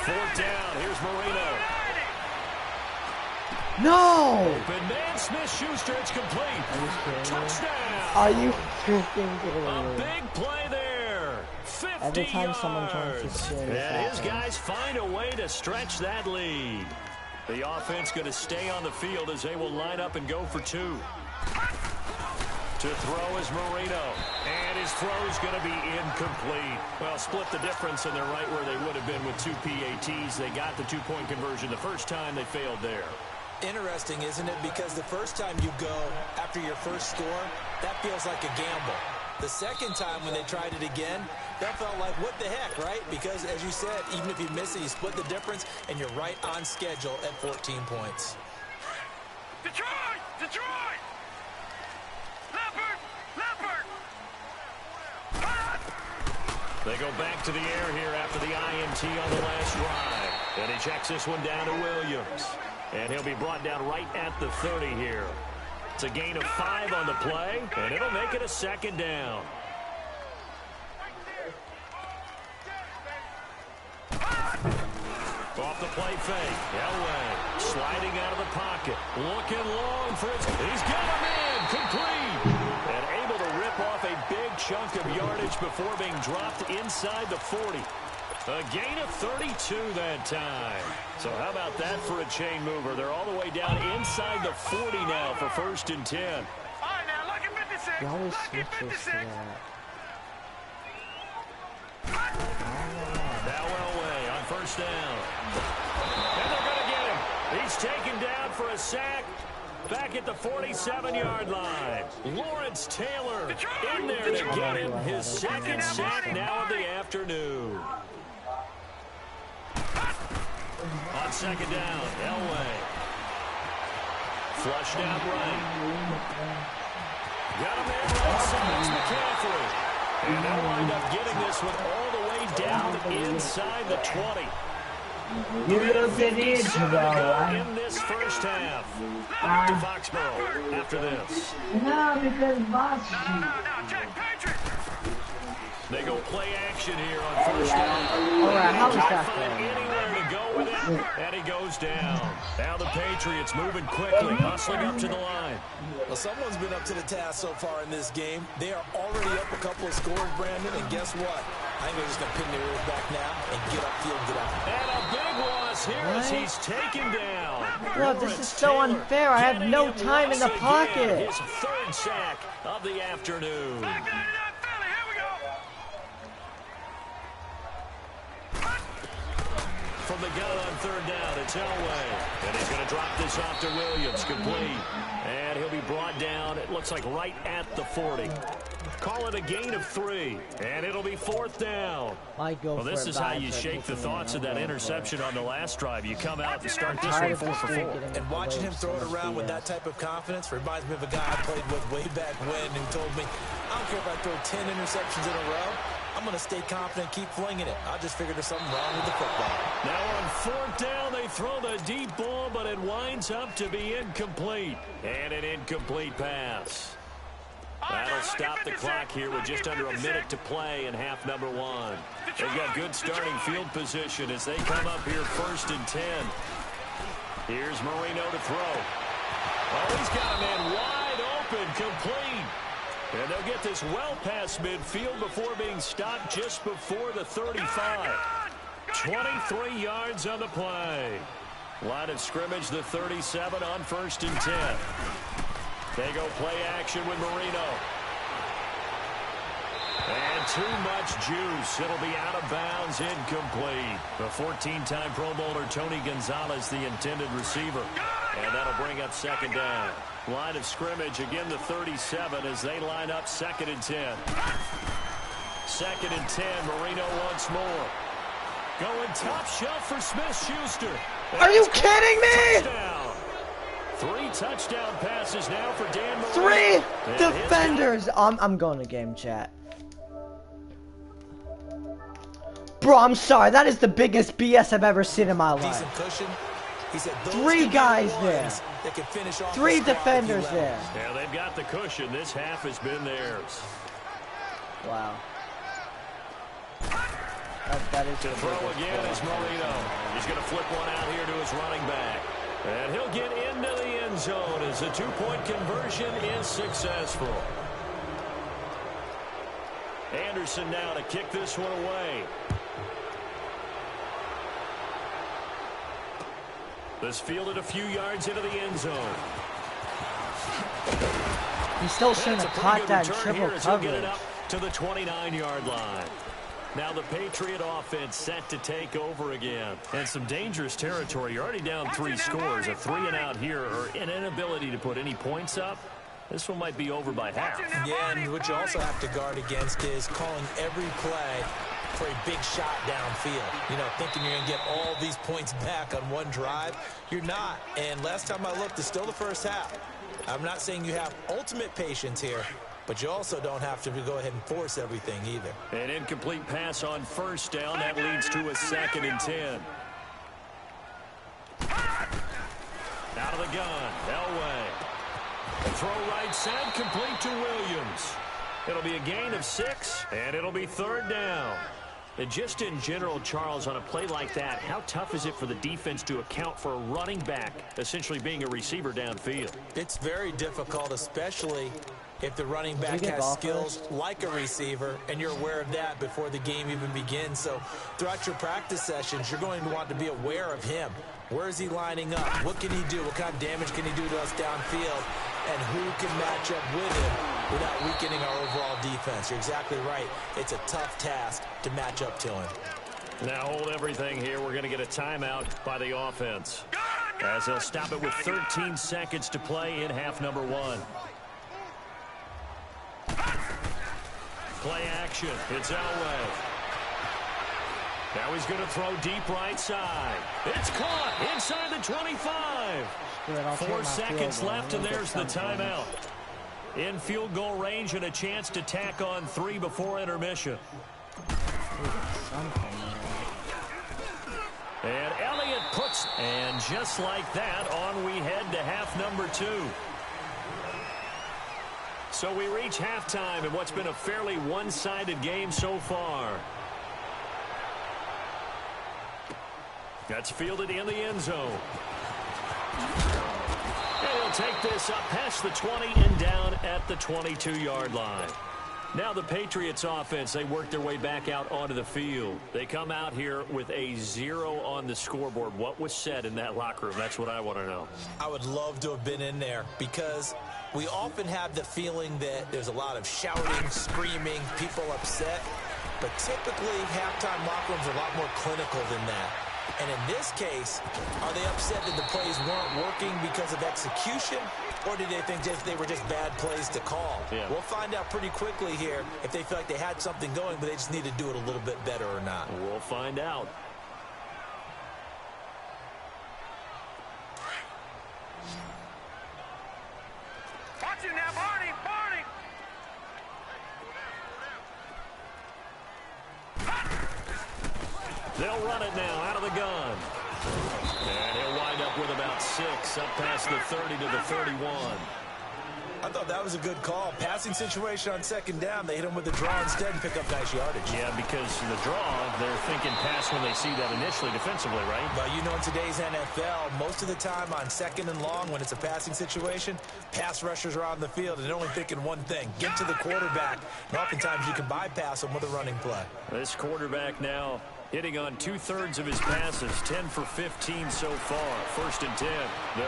4th down. Here's Marino. No! Open man, Smith-Schuster. It's complete. Touchdown. Are you freaking kidding A me? big play there. 50 Every time yards. someone tries to spin this And his happens. guys find a way to stretch that lead. The offense going to stay on the field as they will line up and go for 2. To throw is Marino. And his throw is going to be incomplete. Well, split the difference, and they're right where they would have been with 2 PATs. They got the 2-point conversion the first time. They failed there. Interesting, isn't it? Because the first time you go after your first score, that feels like a gamble. The second time when they tried it again, that felt like, what the heck, right? Because, as you said, even if you miss it, you split the difference, and you're right on schedule at 14 points. Detroit! Detroit! Leopard! Leopard! They go back to the air here after the INT on the last drive. And he checks this one down to Williams. And he'll be brought down right at the 30 here. It's a gain of 5 on the play, and it'll make it a 2nd down. Off the play fake. Elway sliding out of the pocket. Looking long for his... He's got him in. Complete. And able to rip off a big chunk of yardage before being dropped inside the 40. A gain of 32 that time. So how about that for a chain mover? They're all the way down inside the 40 now for 1st and 10. All right, now, look at 56. You always Look switch at this 56. to that. Now Elway on 1st down. And they're going to get him. He's taken down for a sack. Back at the 47-yard line. Lawrence Taylor in there to get him. His 2nd sack now of the afternoon. On 2nd down, Elway. Flushed out right. Got a man right side. It's McCaffrey. And they'll wind up getting this one all the way down inside the 20. You looked at it, though. In this first half. Back to Foxborough after this. No, because boss. No, Jack Patrick. They go play action here on 1st down. Alright, how was that Find for? anywhere to go with it, and he goes down. Now the Patriots moving quickly, hustling up to the line. Well, someone's been up to the task so far in this game. They are already up a couple of scores, Brandon, and guess what? I think they're just going to pin their ears back now and get upfield, get out. And a big loss here as he's taken down. Bro, this is so unfair. I have no time in the pocket. His 3rd sack of the afternoon. Back 99 Philly, here we go. From the gun on third down. It's Elway. And he's going to drop this off to Williams. Complete. And he'll be brought down, it looks like right at the 40. Call it a gain of 3. And it'll be fourth down. Well, this is how you shake the thoughts of that interception on the last drive. You come out and start this one 4 for 4. And watching him throw it around with that type of confidence reminds me of a guy I played with way back when who told me, I don't care if I throw 10 interceptions in a row. I'm going to stay confident, keep flinging it. I just figured there's something wrong with the football. Now on fourth down, they throw the deep ball, but it winds up to be incomplete. And an incomplete pass. That'll stop the clock here with just under a minute to play in half number 1. They've got good starting field position as they come up here first and 10. Here's Marino to throw. Oh, he's got a man wide open, complete. And they'll get this well past midfield before being stopped just before the 35. 23 yards on the play. Line of scrimmage, the 37 on first and 10. They go play action with Marino. And too much juice. It'll be out of bounds, incomplete. The 14-time Pro Bowler Tony Gonzalez, the intended receiver. And that'll bring up second down. Line of scrimmage, again the 37 as they line up second and 10. Second and 10, Marino once more. Going top shelf for Smith-Schuster. Are you kidding me? Touchdown. 3 touchdown passes now for Dan Marino. 3 defenders. I'm going to game chat. Bro, I'm sorry. That is the biggest BS I've ever seen in my life. Decent cushion. He said 3 guys there. 3 defenders there. Yeah, they've got the cushion. This half has been theirs. Wow. That is to throw again is Marino. He's going to flip one out here to his running back. And he'll get into the end zone as the 2-point conversion is successful. Anderson now to kick this one away. This fielded a few yards into the end zone. He still shouldn't have caught that triple coverage. Get it up to the 29-yard line. Now the Patriot offense set to take over again. And some dangerous territory. You're already down 3 scores. A 3-and-out here or an inability to put any points up. This one might be over by half. Yeah, and what you also have to guard against is calling every play for a big shot downfield. You know, thinking you're going to get all these points back on one drive. You're not. And last time I looked, it's still the first half. I'm not saying you have ultimate patience here, but you also don't have to go ahead and force everything either. An incomplete pass on first down. That leads to a second and 10. Out of the gun, Elway. Throw right side, complete to Williams. It'll be a gain of 6, and it'll be third down. And just in general, Charles, on a play like that, how tough is it for the defense to account for a running back essentially being a receiver downfield? It's very difficult, especially if the running back has skills like a receiver, and you're aware of that before the game even begins. So throughout your practice sessions, you're going to want to be aware of him. Where is he lining up? What can he do? What kind of damage can he do to us downfield? And who can match up with him without weakening our overall defense? You're exactly right. It's a tough task to match up to him. Now hold everything here. We're going to get a timeout by the offense, as they'll stop it with 13 seconds to play in half number 1. Play action. It's Elway. Now he's going to throw deep right side. It's caught inside the 25. Good, 4 seconds left, and there's the timeout. In field goal range and a chance to tack on 3 before intermission. And Elliott puts, and just like that, on we head to half number 2. So we reach halftime in what's been a fairly one-sided game so far. That's fielded in the end zone. And he'll take this up past the 20 and down at the 22-yard line. Now the Patriots offense, they work their way back out onto the field. They come out here with a 0 on the scoreboard. What was said in that locker room? That's what I want to know. I would love to have been in there because we often have the feeling that there's a lot of shouting, screaming, people upset. But typically, halftime locker rooms are a lot more clinical than that. And in this case, are they upset that the plays weren't working because of execution, or did they think they were just bad plays to call? Yeah. We'll find out pretty quickly here if they feel like they had something going, but they just need to do it a little bit better or not. We'll find out. Watch it now, Barney, Barney. They'll run it now out of the gun. And he'll wind up with about 6, up past the 30 to the 31. I thought that was a good call. Passing situation on second down. They hit him with the draw instead and pick up nice yardage. Yeah, because the draw, they're thinking pass when they see that initially defensively, right? But you know, in today's NFL, most of the time on second and long, when it's a passing situation, pass rushers are on the field and they're only thinking one thing, get to the quarterback. And oftentimes you can bypass them with a running play. This quarterback now hitting on 2/3 of his passes, 10 for 15 so far. 1st and 10.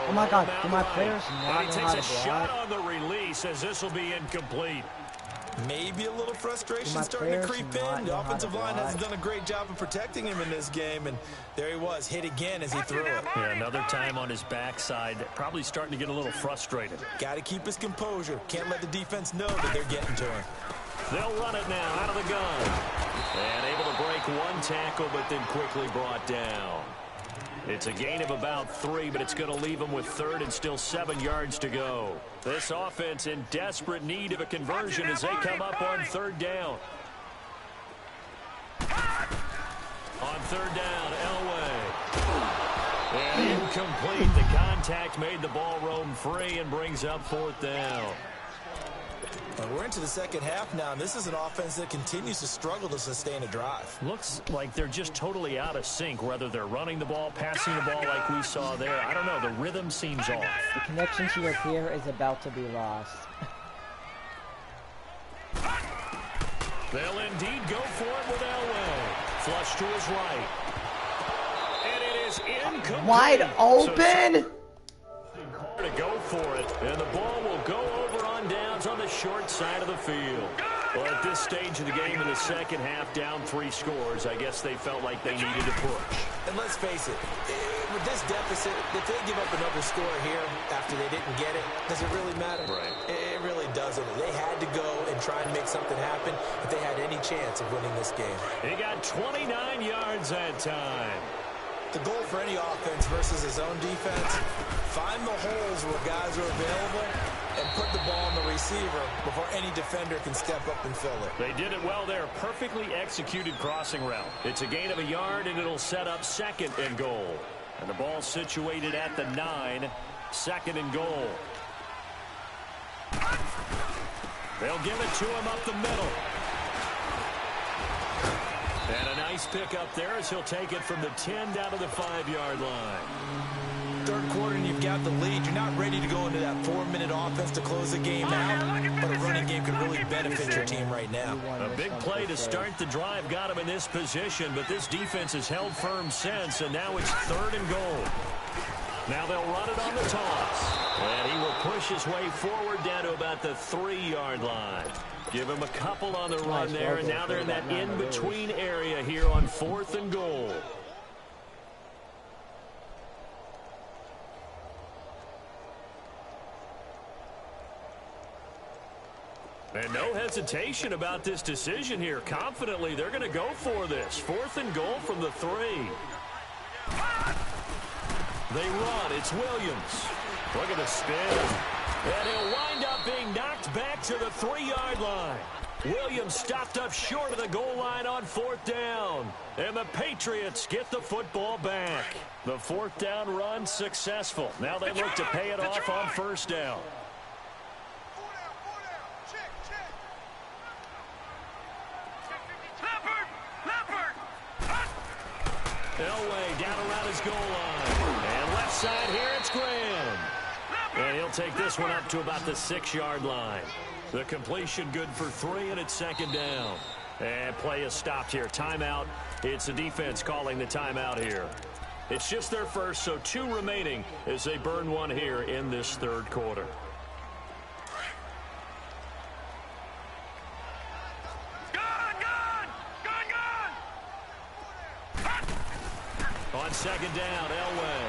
Oh my God, do my players And not he know takes how a to shot block? on the release as this will be incomplete. Maybe a little frustration My starting to players creep not in. know The how to offensive line block. hasn't done a great job of protecting him in this game, and there he was, hit again as he threw it. Yeah, another time on his backside, probably starting to get a little frustrated. Got to keep his composure. Can't let the defense know that they're getting to him. They'll run it now out of the gun. And able to break one tackle, but then quickly brought down. It's a gain of about 3, but it's going to leave them with 3rd and still 7 yards to go. This offense in desperate need of a conversion as they come up on 3rd down. On 3rd down, Elway. And incomplete. The contact made the ball roam free and brings up 4th down. Well, we're into the second half now, and this is an offense that continues to struggle to sustain a drive. Looks like they're just totally out of sync, whether they're running the ball, passing the ball like we saw there. I don't know. The rhythm seems off. The connection to your peer is about to be lost. They'll indeed go for it with Elway. Flush to his right. And it is incomplete. Wide open! To go for it, and the ball will go over on downs on the short side of the field. Well, at this stage of the game in the second half, down 3 scores, I guess they felt like they needed to push. And let's face it, with this deficit, if they give up another score here after they didn't get it, does it really matter? Right. It really doesn't. They had to go and try and make something happen if they had any chance of winning this game. He got 29 yards that time. The goal for any offense versus his own defense, find the holes where guys are available and put the ball on the receiver before any defender can step up and fill it. They did it well there. Perfectly executed crossing route. It's a gain of a yard, and it'll set up 2nd and goal. And the ball situated at the 9, 2nd and goal. They'll give it to him up the middle. And a nice pick up there as he'll take it from the 10 down to the 5-yard line. 3rd quarter and you've got the lead. You're not ready to go into that 4-minute offense to close the game out, but a running game could really benefit your team right now. A big play to start the drive got him in this position, but this defense has held firm since, and now it's 3rd and goal. Now they'll run it on the toss. And he will push his way forward down to about the 3-yard line. Give him a couple on the run there, and now they're in that in-between area here on 4th and goal. And no hesitation about this decision here. Confidently, they're going to go for this. 4th and goal from the 3. They run. It's Williams. Look at the spin. And he'll wind up being knocked back to the 3-yard line. Williams stopped up short of the goal line on 4th down. And the Patriots get the football back. The 4th down run successful. Now they look to pay it off on 1st down. Elway down around his goal line. And left side here, it's Graham. And he'll take this one up to about the 6-yard line. The completion good for 3, and it's 2nd down. And play is stopped here. Timeout. It's the defense calling the timeout here. It's just their first, so 2 remaining as they burn one here in this 3rd quarter. On second down. Elway.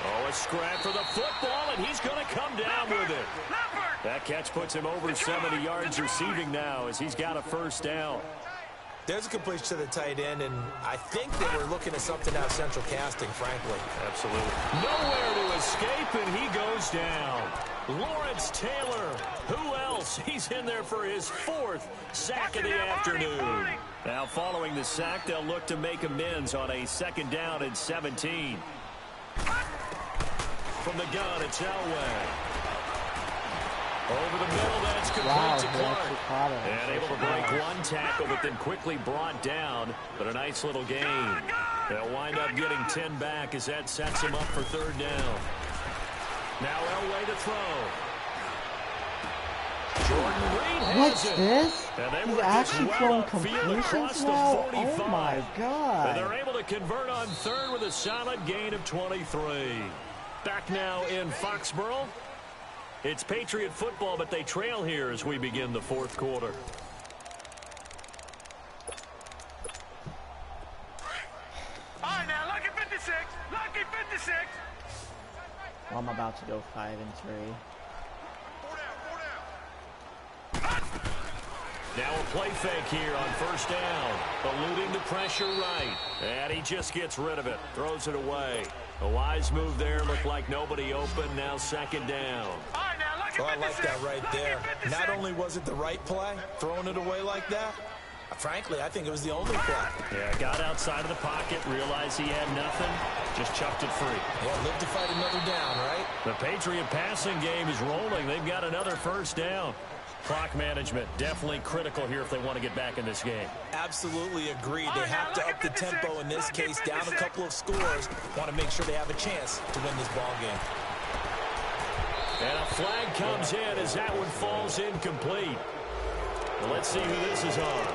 Oh, a scrap for the football, and he's going to come down with it. That catch puts him over 70 yards receiving now as he's got a first down. There's a completion to the tight end, and I think they were looking at something out of central casting, frankly. Absolutely. Nowhere to escape, and he goes down. Lawrence Taylor. Who else? He's in there for his 4th sack of the afternoon. Now, following the sack, they'll look to make amends on a second down and 17. From the gun, it's Elway. Over the middle, that's complete to Clark. And able to break one tackle, but then quickly brought down. But a nice little gain. They'll wind up getting 10 back as that sets him up for third down. Now Elway to throw. Jordan Reed has it. What's this? And He's actually throwing completions now? Oh my God. And they're able to convert on third with a solid gain of 23. Back now in Foxborough. It's Patriot football, but they trail here as we begin the fourth quarter. All right, now, lucky 56. Lucky 56. Well, I'm about to go 5-3. Now a play fake here on first down. Eluding the pressure right. And he just gets rid of it. Throws it away. A wise move there. Looked like nobody open. Now second down. Oh, I like that right there. Not only was it the right play, throwing it away like that, frankly, I think it was the only play. Yeah, got outside of the pocket, realized he had nothing, just chucked it free. Yeah, live to fight another down, right? The Patriot passing game is rolling. They've got another first down. Clock management, definitely critical here if they want to get back in this game. Absolutely agreed. They have to up the tempo in this case, down a couple of scores. Want to make sure they have a chance to win this ball game. And a flag comes in as that one falls incomplete. Well, let's see who this is on.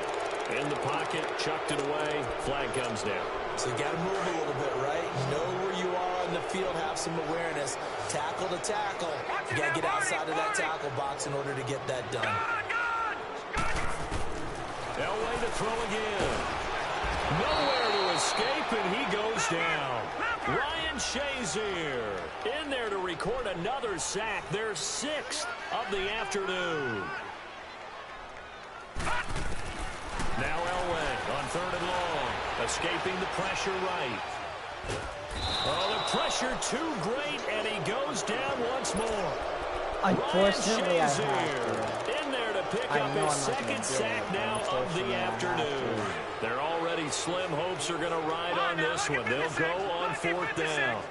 In the pocket, chucked it away, flag comes down. So you got to move a little bit, right? Know where you are on the field, have some awareness. Tackle to tackle. You got to get outside of that tackle box in order to get that done. Elway to throw again. Nowhere to escape, and he goes down. Ryan Shazier in there to record another sack, their 6th of the afternoon. Now Elway on third and long, escaping the pressure right. Oh, the pressure too great, and he goes down once more. Unfortunately, I Ryan have Shazier in there to pick up his 2nd sack now of the afternoon. Their already slim hopes are going to ride on this one. They'll go on fourth down.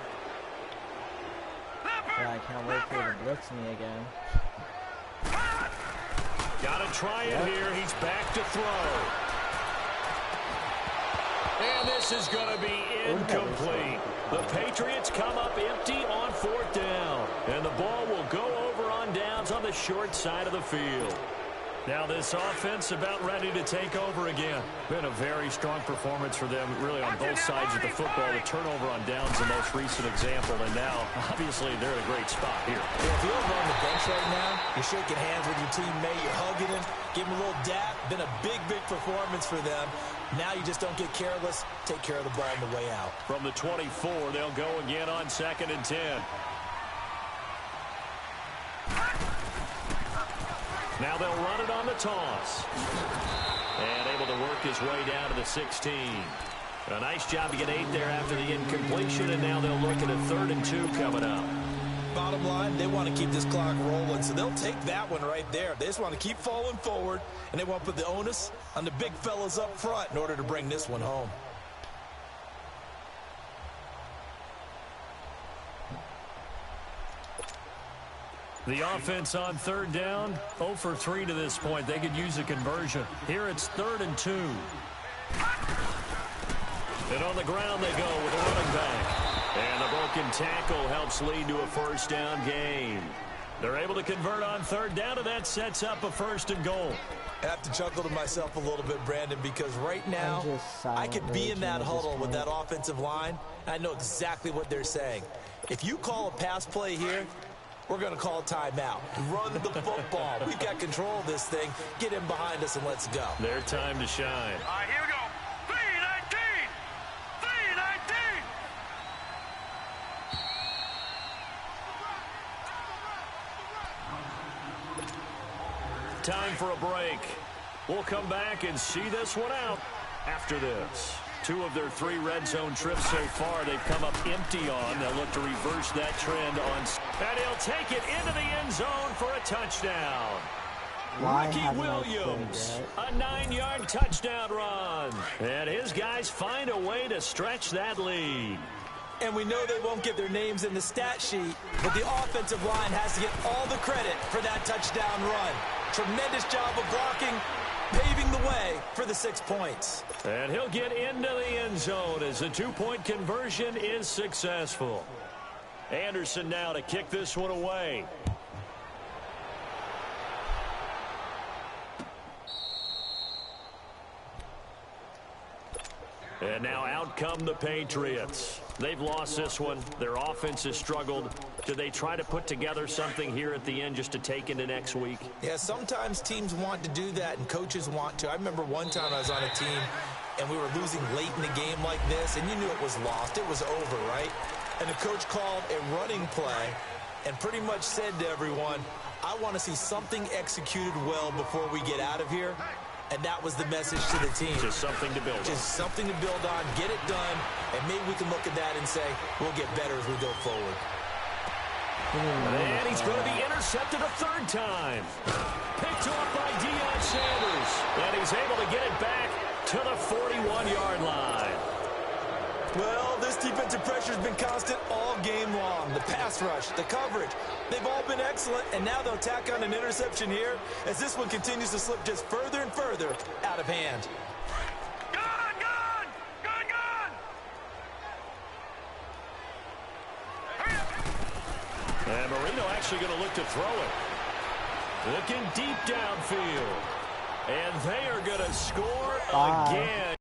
Yeah, I can't wait for him to blitz me again. Got to try it here. He's back to throw. And this is going to be incomplete. The Patriots come up empty on fourth down. And the ball will go over on downs on the short side of the field. Now this offense about ready to take over again. Been a very strong performance for them, really on both sides of the football. The turnover on downs, the most recent example, and now, obviously, they're in a great spot here. Yeah, if you're over on the bench right now, you're shaking hands with your teammate, you're hugging him, giving him a little dap. Been a big, big performance for them. Now you just don't get careless. Take care of the ball on the way out. From the 24, they'll go again on 2nd and 10. Now they'll run it on the toss. And able to work his way down to the 16. A nice job to get 8 there after the incompletion, and now they'll look at a 3rd and 2 coming up. Bottom line, they want to keep this clock rolling, so they'll take that one right there. They just want to keep falling forward, and they want to put the onus on the big fellas up front in order to bring this one home. The offense on third down, 0 for 3 to this point. They could use a conversion. Here it's 3rd and 2. And on the ground they go with a running back. And the broken tackle helps lead to a first down gain. They're able to convert on third down, and that sets up a 1st and goal. I have to chuckle to myself a little bit, Brandon, because right now I could be in that huddle with that offensive line. I know exactly what they're saying. If you call a pass play here, we're going to call a timeout. Run the football. We've got control of this thing. Get him behind us and let's go. Their time to shine. All right, here we go. 3-19. Time for a break. We'll come back and see this one out after this. 2 of their 3 red zone trips so far they've come up empty on. They'll look to reverse that trend on. And he'll take it into the end zone for a touchdown. Ricky Williams, a 9-yard touchdown run. And his guys find a way to stretch that lead. And we know they won't get their names in the stat sheet, but the offensive line has to get all the credit for that touchdown run. Tremendous job of blocking, paving the way for the 6 points. And he'll get into the end zone as the 2-point conversion is successful. Anderson now to kick this one away. And now out come the Patriots. They've lost this one. Their offense has struggled. Do they try to put together something here at the end just to take into next week? Yeah, sometimes teams want to do that and coaches want to. I remember one time I was on a team and we were losing late in the game like this, and you knew it was lost. It was over, right? And the coach called a running play and pretty much said to everyone, I want to see something executed well before we get out of here. And that was the message to the team. Just something to build on. Just something to build on, get it done, and maybe we can look at that and say, we'll get better as we go forward. And he's going to be intercepted a 3rd time. Picked off by Deion Sanders. And he's able to get it back to the 41-yard line. Well, this defensive pressure has been constant all game long. The pass rush, the coverage, they've all been excellent, and now they'll tack on an interception here as this one continues to slip just further and further out of hand. Gun! Gun! Gun! Gun! And Marino actually going to look to throw it. Looking deep downfield. And they are going to score again.